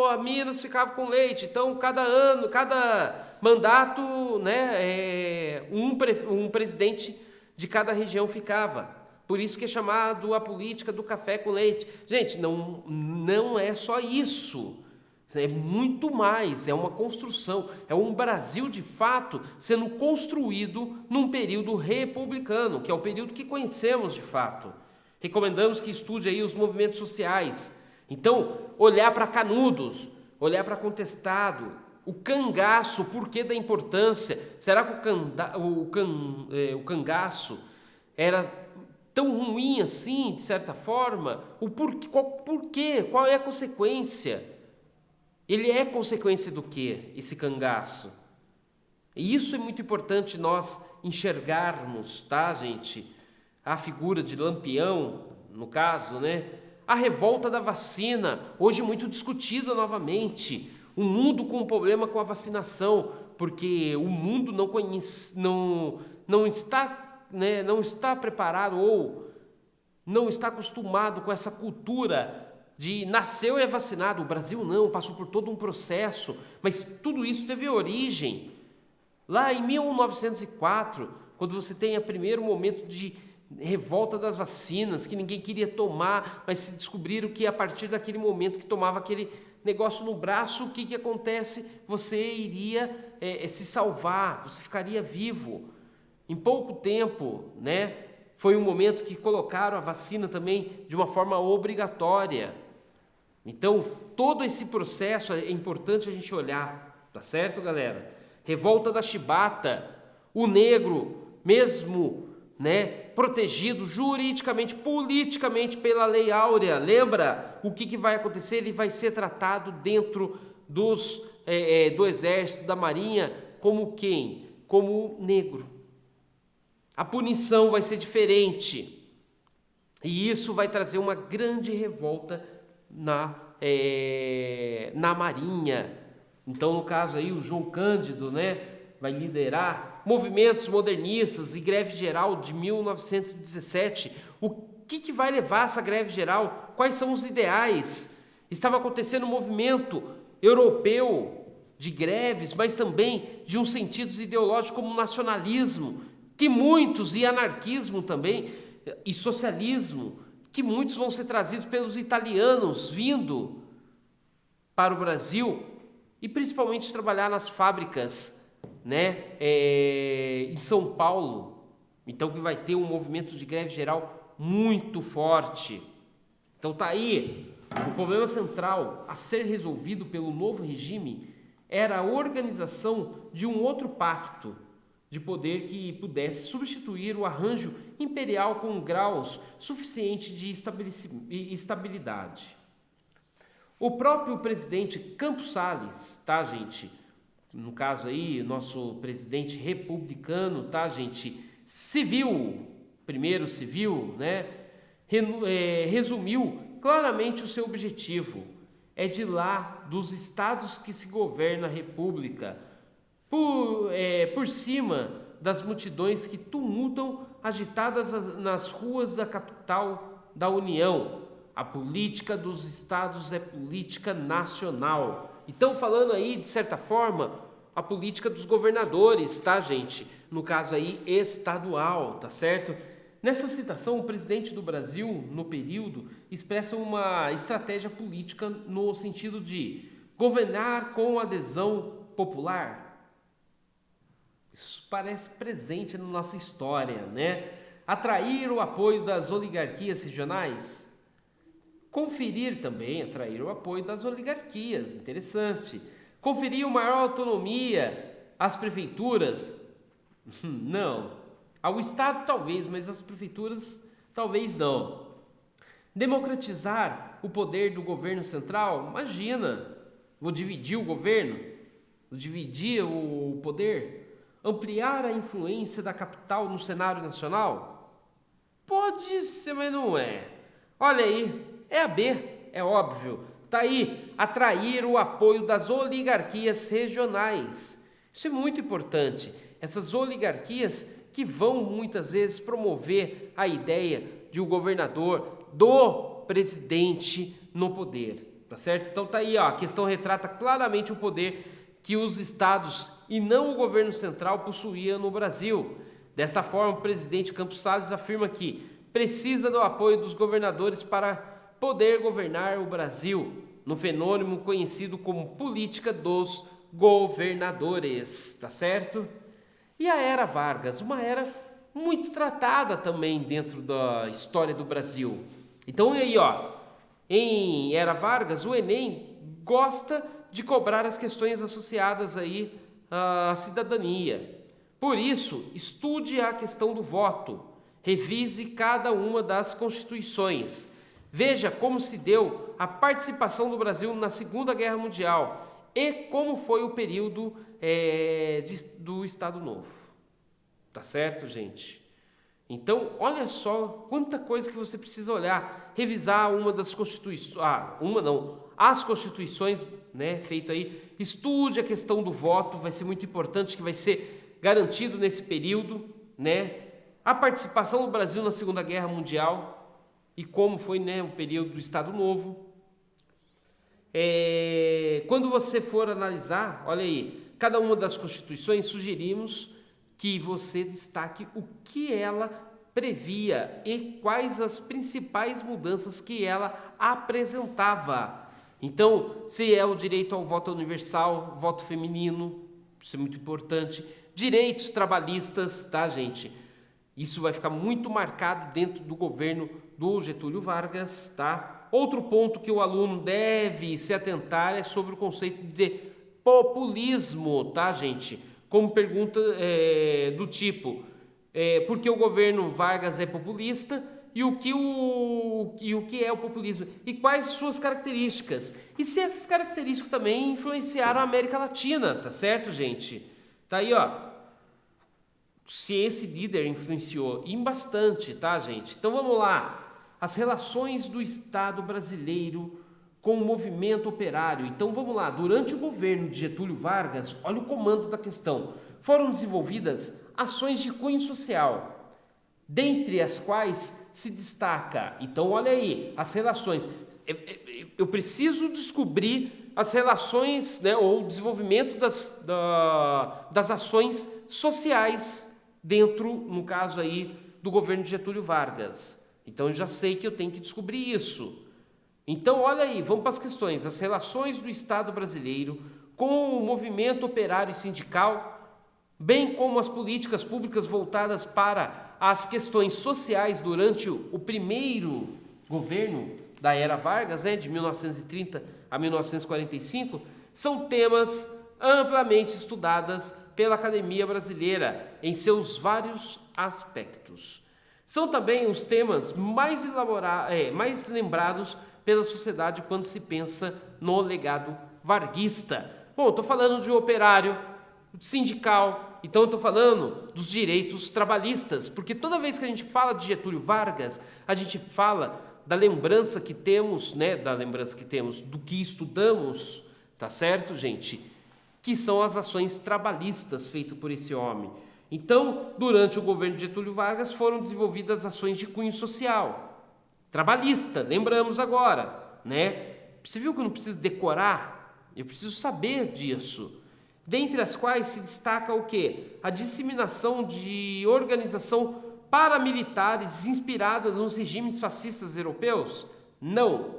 a Minas ficava com leite. Então, cada ano, cada mandato, né, um presidente de cada região ficava. Por isso que é chamado a política do café com leite. Gente, não é só isso. É muito mais, é uma construção, é um Brasil de fato sendo construído num período republicano, que é o período que conhecemos de fato. Recomendamos que estude aí os movimentos sociais. Então, olhar para Canudos, olhar para Contestado, o cangaço, o porquê da importância. Será que o cangaço era tão ruim assim, de certa forma? O porquê? Qual é a consequência? Ele é consequência do quê, esse cangaço? E isso é muito importante nós enxergarmos, tá, gente? A figura de Lampião, no caso, né? A revolta da vacina, hoje muito discutida novamente. O mundo com um problema com a vacinação, porque o mundo não está preparado ou não está acostumado com essa cultura de nasceu e é vacinado. O Brasil não, passou por todo um processo, mas tudo isso teve origem lá em 1904, quando você tem o primeiro momento de revolta das vacinas, que ninguém queria tomar, mas se descobriram que a partir daquele momento que tomava aquele negócio no braço, o que acontece? Você iria se salvar, você ficaria vivo. Em pouco tempo, né, foi um momento que colocaram a vacina também de uma forma obrigatória. Então, todo esse processo é importante a gente olhar, tá certo, galera? Revolta da Chibata, o negro, mesmo, né, protegido juridicamente, politicamente pela Lei Áurea, lembra o que vai acontecer? Ele vai ser tratado dentro do Exército, da Marinha, como quem? Como negro. A punição vai ser diferente. E isso vai trazer uma grande revolta na Marinha. Então, no caso aí, o João Cândido, né, vai liderar movimentos modernistas e greve geral de 1917. O que vai levar essa greve geral? Quais são os ideais? Estava acontecendo um movimento europeu de greves, mas também de um sentido ideológico como nacionalismo, que muitos, e anarquismo também, e socialismo, que muitos vão ser trazidos pelos italianos vindo para o Brasil e principalmente trabalhar nas fábricas, né, em São Paulo. Então que vai ter um movimento de greve geral muito forte. Então tá aí, o problema central a ser resolvido pelo novo regime era a organização de um outro pacto de poder que pudesse substituir o arranjo imperial com graus suficientes de estabilidade. O próprio presidente Campos Salles, tá, gente? No caso aí, nosso presidente republicano, tá, gente? Primeiro civil, né? Resumiu claramente o seu objetivo. É de lá, dos estados que se governa a república, por cima das multidões que tumultam agitadas nas ruas da capital da União. A política dos estados é política nacional. Então, falando aí, de certa forma, a política dos governadores, tá, gente? No caso aí, estadual, tá certo? Nessa citação, o presidente do Brasil, no período, expressa uma estratégia política no sentido de governar com adesão popular. Isso parece presente na nossa história, né? Atrair o apoio das oligarquias regionais. Conferir também, atrair o apoio das oligarquias, interessante. Conferir uma maior autonomia às prefeituras? Não. Ao Estado talvez, mas às prefeituras talvez não. Democratizar o poder do governo central? Imagina, vou dividir o governo, vou dividir o poder. Ampliar a influência da capital no cenário nacional? Pode ser, mas não é. Olha aí, é a B, é óbvio. Tá aí, atrair o apoio das oligarquias regionais. Isso é muito importante. Essas oligarquias que vão muitas vezes promover a ideia de um governador, do presidente no poder, tá certo? Então tá aí, ó, a questão retrata claramente o poder que os estados e não o governo central possuía no Brasil. Dessa forma, o presidente Campos Salles afirma que precisa do apoio dos governadores para poder governar o Brasil, no fenômeno conhecido como política dos governadores, tá certo? E a Era Vargas, uma era muito tratada também dentro da história do Brasil. Então, e aí, ó, em Era Vargas, o Enem gosta de cobrar as questões associadas aí à cidadania. Por isso, estude a questão do voto, revise cada uma das constituições, veja como se deu a participação do Brasil na Segunda Guerra Mundial e como foi o período do Estado Novo. Tá certo, gente? Então, olha só quanta coisa que você precisa olhar, revisar uma das constituições, as constituições, né, feito aí, estude a questão do voto, vai ser muito importante, que vai ser garantido nesse período, né, a participação do Brasil na Segunda Guerra Mundial e como foi, né, o período do Estado Novo. Quando você for analisar, olha aí, cada uma das constituições, sugerimos que você destaque o que ela previa e quais as principais mudanças que ela apresentava. Então, se é o direito ao voto universal, voto feminino, isso é muito importante, direitos trabalhistas, tá, gente? Isso vai ficar muito marcado dentro do governo do Getúlio Vargas, tá? Outro ponto que o aluno deve se atentar é sobre o conceito de populismo, tá, gente? Como pergunta do tipo, por que o governo Vargas é populista e o que é o populismo? E quais suas características? E se essas características também influenciaram a América Latina, tá certo, gente? Tá aí, ó. Se esse líder influenciou, e bastante, tá, gente? Então vamos lá. As relações do Estado brasileiro com o movimento operário. Então vamos lá, durante o governo de Getúlio Vargas, olha o comando da questão, foram desenvolvidas ações de cunho social, dentre as quais se destaca, então olha aí, as relações, eu preciso descobrir as relações, né, ou o desenvolvimento das ações sociais dentro, no caso aí, do governo de Getúlio Vargas. Então eu já sei que eu tenho que descobrir isso. Então, olha aí, vamos para as questões. As relações do Estado brasileiro com o movimento operário e sindical, bem como as políticas públicas voltadas para as questões sociais durante o primeiro governo da Era Vargas, né, de 1930 a 1945, são temas amplamente estudados pela Academia Brasileira em seus vários aspectos. São também os temas mais lembrados pela sociedade quando se pensa no legado varguista. Bom, estou falando de operário, sindical, então estou falando dos direitos trabalhistas, porque toda vez que a gente fala de Getúlio Vargas, a gente fala da lembrança que temos, né, do que estudamos, tá certo, gente? Que são as ações trabalhistas feitas por esse homem. Então, durante o governo de Getúlio Vargas foram desenvolvidas ações de cunho social, trabalhista, lembramos agora, né? Você viu que eu não preciso decorar? Eu preciso saber disso. Dentre as quais se destaca o quê? A disseminação de organização paramilitares inspiradas nos regimes fascistas europeus? Não.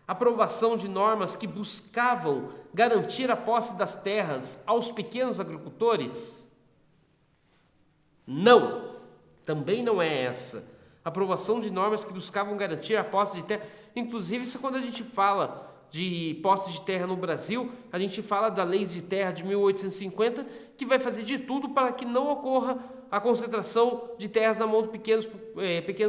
Aprovação de normas que buscavam garantir a posse das terras aos pequenos agricultores? Não. Também não é essa. Aprovação de normas que buscavam garantir a posse de terra. Inclusive, isso é quando a gente fala de posse de terra no Brasil, a gente fala da Lei de Terra de 1850, que vai fazer de tudo para que não ocorra a concentração de terras na mão de pequenos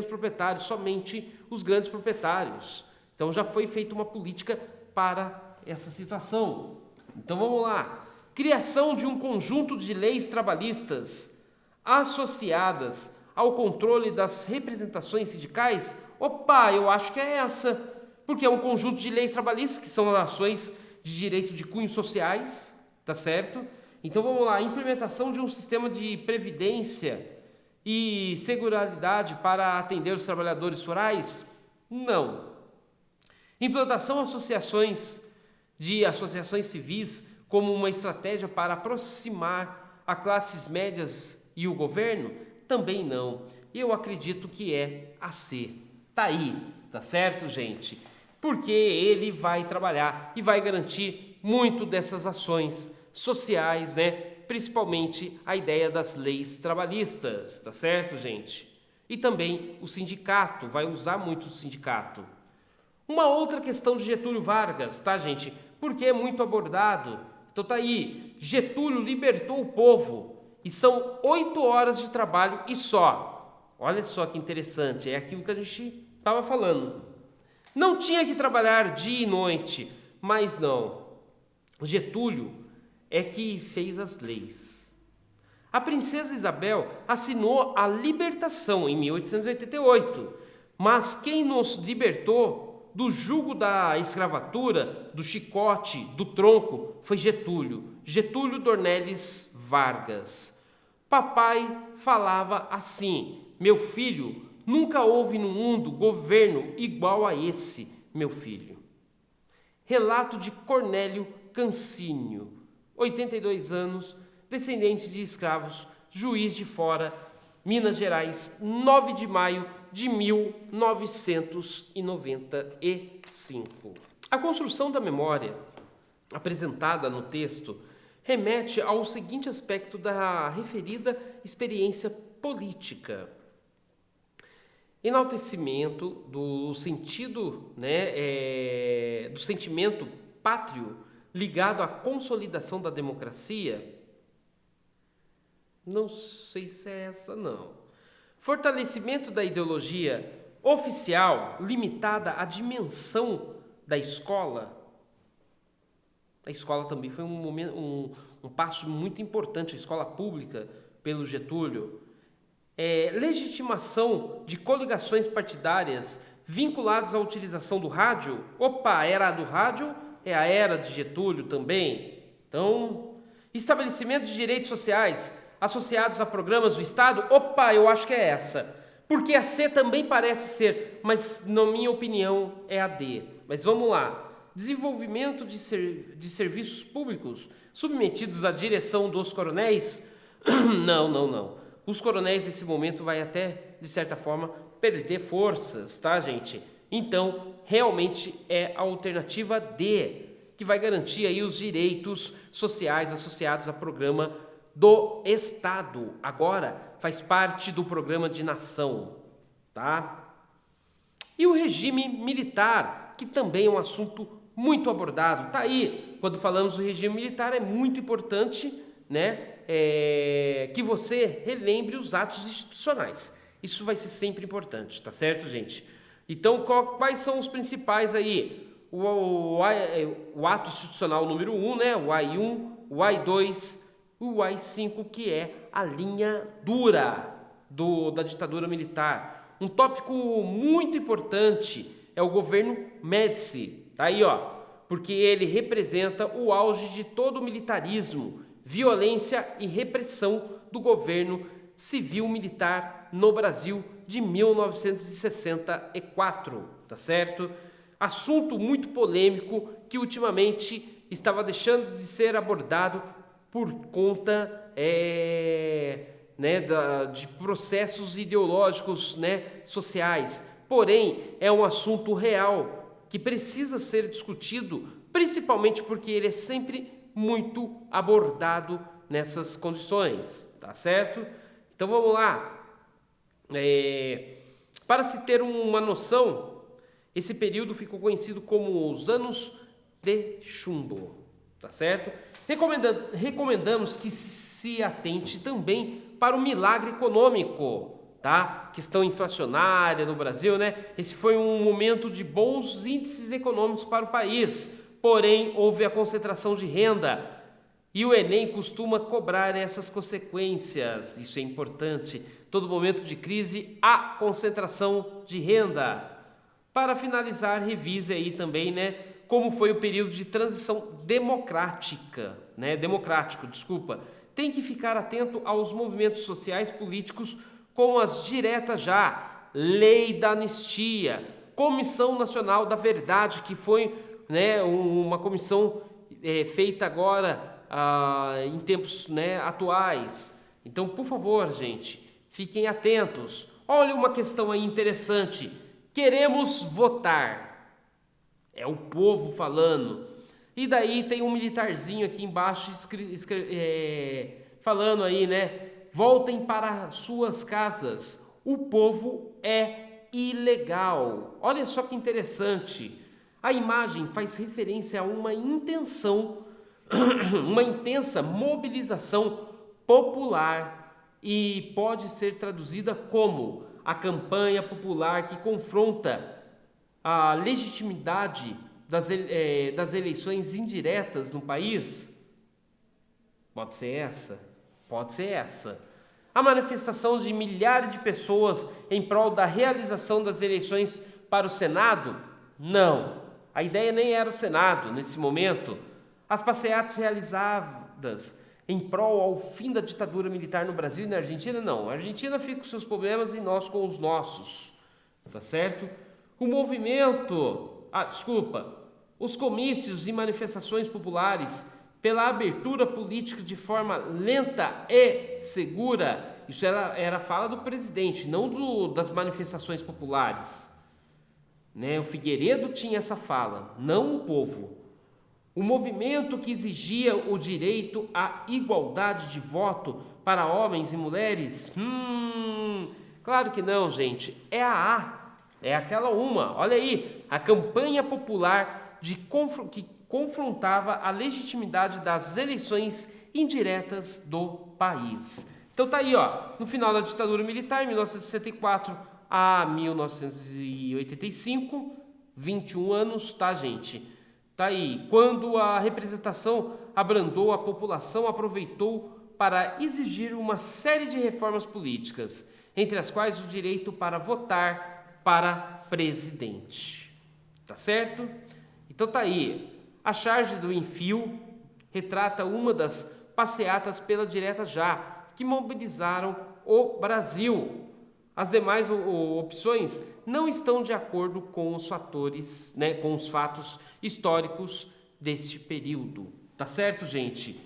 proprietários, somente os grandes proprietários. Então já foi feita uma política para essa situação. Então vamos lá. criação de um conjunto de leis trabalhistas associadas ao controle das representações sindicais? Opa, eu acho que é essa, porque é um conjunto de leis trabalhistas que são ações de direito de cunhos sociais, tá certo? Então vamos lá, implementação de um sistema de previdência e seguridade para atender os trabalhadores rurais? Não. Implantação de associações civis como uma estratégia para aproximar as classes médias e o governo? Também não. Eu acredito que é a C. Tá aí, tá certo, gente? Porque ele vai trabalhar e vai garantir muito dessas ações sociais, né? Principalmente a ideia das leis trabalhistas, tá certo, gente? E também o sindicato, vai usar muito o sindicato. Uma outra questão de Getúlio Vargas, tá, gente? Porque é muito abordado. Então tá aí, Getúlio libertou o povo e são 8 horas de trabalho e só. Olha só que interessante, é aquilo que a gente estava falando. Não tinha que trabalhar dia e noite, mas não. Getúlio é que fez as leis. A princesa Isabel assinou a libertação em 1888, mas quem nos libertou do jugo da escravatura, do chicote, do tronco, foi Getúlio Dornelles Vargas. Papai falava assim: meu filho, nunca houve no mundo governo igual a esse, meu filho. Relato de Cornélio Cancínio, 82 anos, descendente de escravos, Juiz de Fora, Minas Gerais, 9 de maio de 1995. A construção da memória apresentada no texto remete ao seguinte aspecto da referida experiência política: enaltecimento do sentido, do sentimento pátrio ligado à consolidação da democracia. Não sei se é essa, não. Fortalecimento da ideologia oficial limitada à dimensão da escola. A escola também foi um passo muito importante, a escola pública, pelo Getúlio. Legitimação de coligações partidárias vinculadas à utilização do rádio. Opa, a era do rádio é a era de Getúlio também. Então, estabelecimento de direitos sociais associados a programas do Estado. Opa, eu acho que é essa. Porque a C também parece ser, mas na minha opinião é a D. Mas vamos lá. Desenvolvimento de serviços públicos submetidos à direção dos coronéis? Não. Os coronéis nesse momento vai até, de certa forma, perder forças, tá, gente? Então, realmente é a alternativa D, que vai garantir aí os direitos sociais associados a programa do Estado. Agora faz parte do programa de nação, tá? E o regime militar, que também é um assunto muito abordado. Tá aí, quando falamos do regime militar, é muito importante, que você relembre os atos institucionais. Isso vai ser sempre importante, tá certo, gente? Então, quais são os principais aí? O ato institucional número 1, o AI-1, o AI-2, o AI-5, que é a linha dura da ditadura militar. Um tópico muito importante é o governo Médici. Tá aí, porque ele representa o auge de todo o militarismo, violência e repressão do governo civil-militar no Brasil de 1964, tá certo? Assunto muito polêmico que ultimamente estava deixando de ser abordado por conta de processos ideológicos, sociais. Porém, é um assunto real que precisa ser discutido, principalmente porque ele é sempre muito abordado nessas condições, tá certo? Então vamos lá. Para se ter uma noção, esse período ficou conhecido como os anos de chumbo, tá certo? Recomendamos que se atente também para o milagre econômico, tá? Questão inflacionária no Brasil, Esse foi um momento de bons índices econômicos para o país, porém houve a concentração de renda E o Enem costuma cobrar essas consequências. Isso é importante. Todo momento de crise há concentração de renda. Para finalizar, revise aí também, como foi o período de transição democrático. Tem que ficar atento aos movimentos sociais políticos como as diretas já, Lei da Anistia, Comissão Nacional da Verdade, que foi uma comissão feita agora em tempos atuais. Então, por favor, gente, fiquem atentos. Olha uma questão aí interessante. Queremos votar. É o povo falando. E daí tem um militarzinho aqui embaixo falando aí, voltem para suas casas. O povo é ilegal. Olha só que interessante. A imagem faz referência a uma intensa mobilização popular e pode ser traduzida como a campanha popular que confronta a legitimidade das eleições indiretas no país. Pode ser essa. A manifestação de milhares de pessoas em prol da realização das eleições para o Senado? Não. A ideia nem era o Senado nesse momento. As passeatas realizadas em prol ao fim da ditadura militar no Brasil e na Argentina, não. A Argentina fica com seus problemas e nós com os nossos. Tá certo? Os comícios e manifestações populares pela abertura política de forma lenta e segura. Isso era a fala do presidente, não das manifestações populares. O Figueiredo tinha essa fala, não o povo. O movimento que exigia o direito à igualdade de voto para homens e mulheres? Claro que não, gente. É aquela uma. Olha aí, a campanha popular que confrontava a legitimidade das eleições indiretas do país. Então tá aí, no final da ditadura militar, 1964 a 1985, 21 anos, tá, gente? Tá aí, quando a representação abrandou, a população aproveitou para exigir uma série de reformas políticas, entre as quais o direito para votar para presidente. Tá certo? Então tá aí, a charge do Enfio retrata uma das passeatas pela direta já, que mobilizaram o Brasil. As demais opções não estão de acordo com os fatores, com os fatos históricos deste período. Tá certo, gente?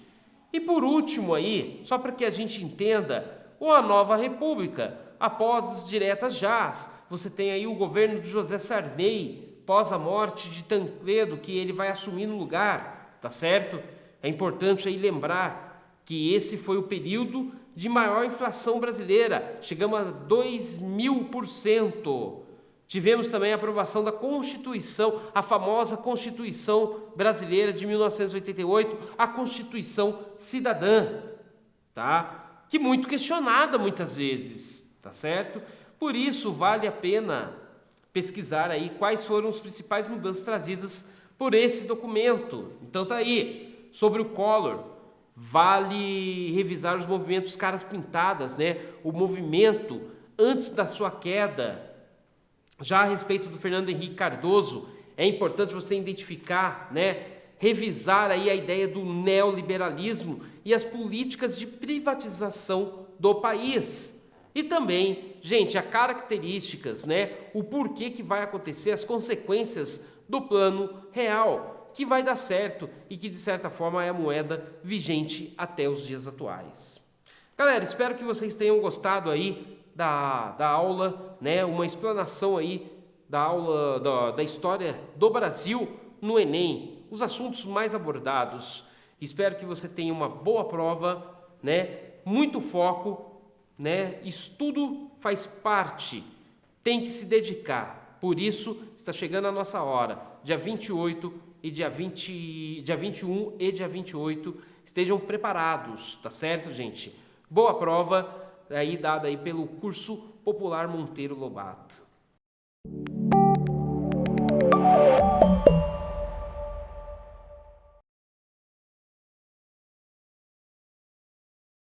E por último aí, só para que a gente entenda, a nova república, após as diretas já, você tem aí o governo de José Sarney, após a morte de Tancredo, que ele vai assumir no lugar, tá certo? É importante aí lembrar que esse foi o período de maior inflação brasileira, chegamos a 2000%. Tivemos também a aprovação da Constituição, a famosa Constituição Brasileira de 1988, a Constituição Cidadã, tá? Que muito questionada muitas vezes, tá certo? Por isso vale a pena pesquisar aí quais foram as principais mudanças trazidas por esse documento. Então tá aí, sobre o Collor, vale revisar os movimentos caras pintadas, o movimento antes da sua queda. Já a respeito do Fernando Henrique Cardoso, é importante você identificar, revisar aí a ideia do neoliberalismo e as políticas de privatização do país. E também, gente, as características, o porquê que vai acontecer, as consequências do Plano Real, que vai dar certo e que, de certa forma, é a moeda vigente até os dias atuais. Galera, espero que vocês tenham gostado aí da aula, uma explanação aí da aula da história do Brasil no Enem, os assuntos mais abordados. Espero que você tenha uma boa prova, muito foco, estudo faz parte, tem que se dedicar. Por isso, está chegando a nossa hora, dia 28 e dia 21 e dia 28, estejam preparados, tá certo, gente? Boa prova aí dada aí pelo Curso Popular Monteiro Lobato.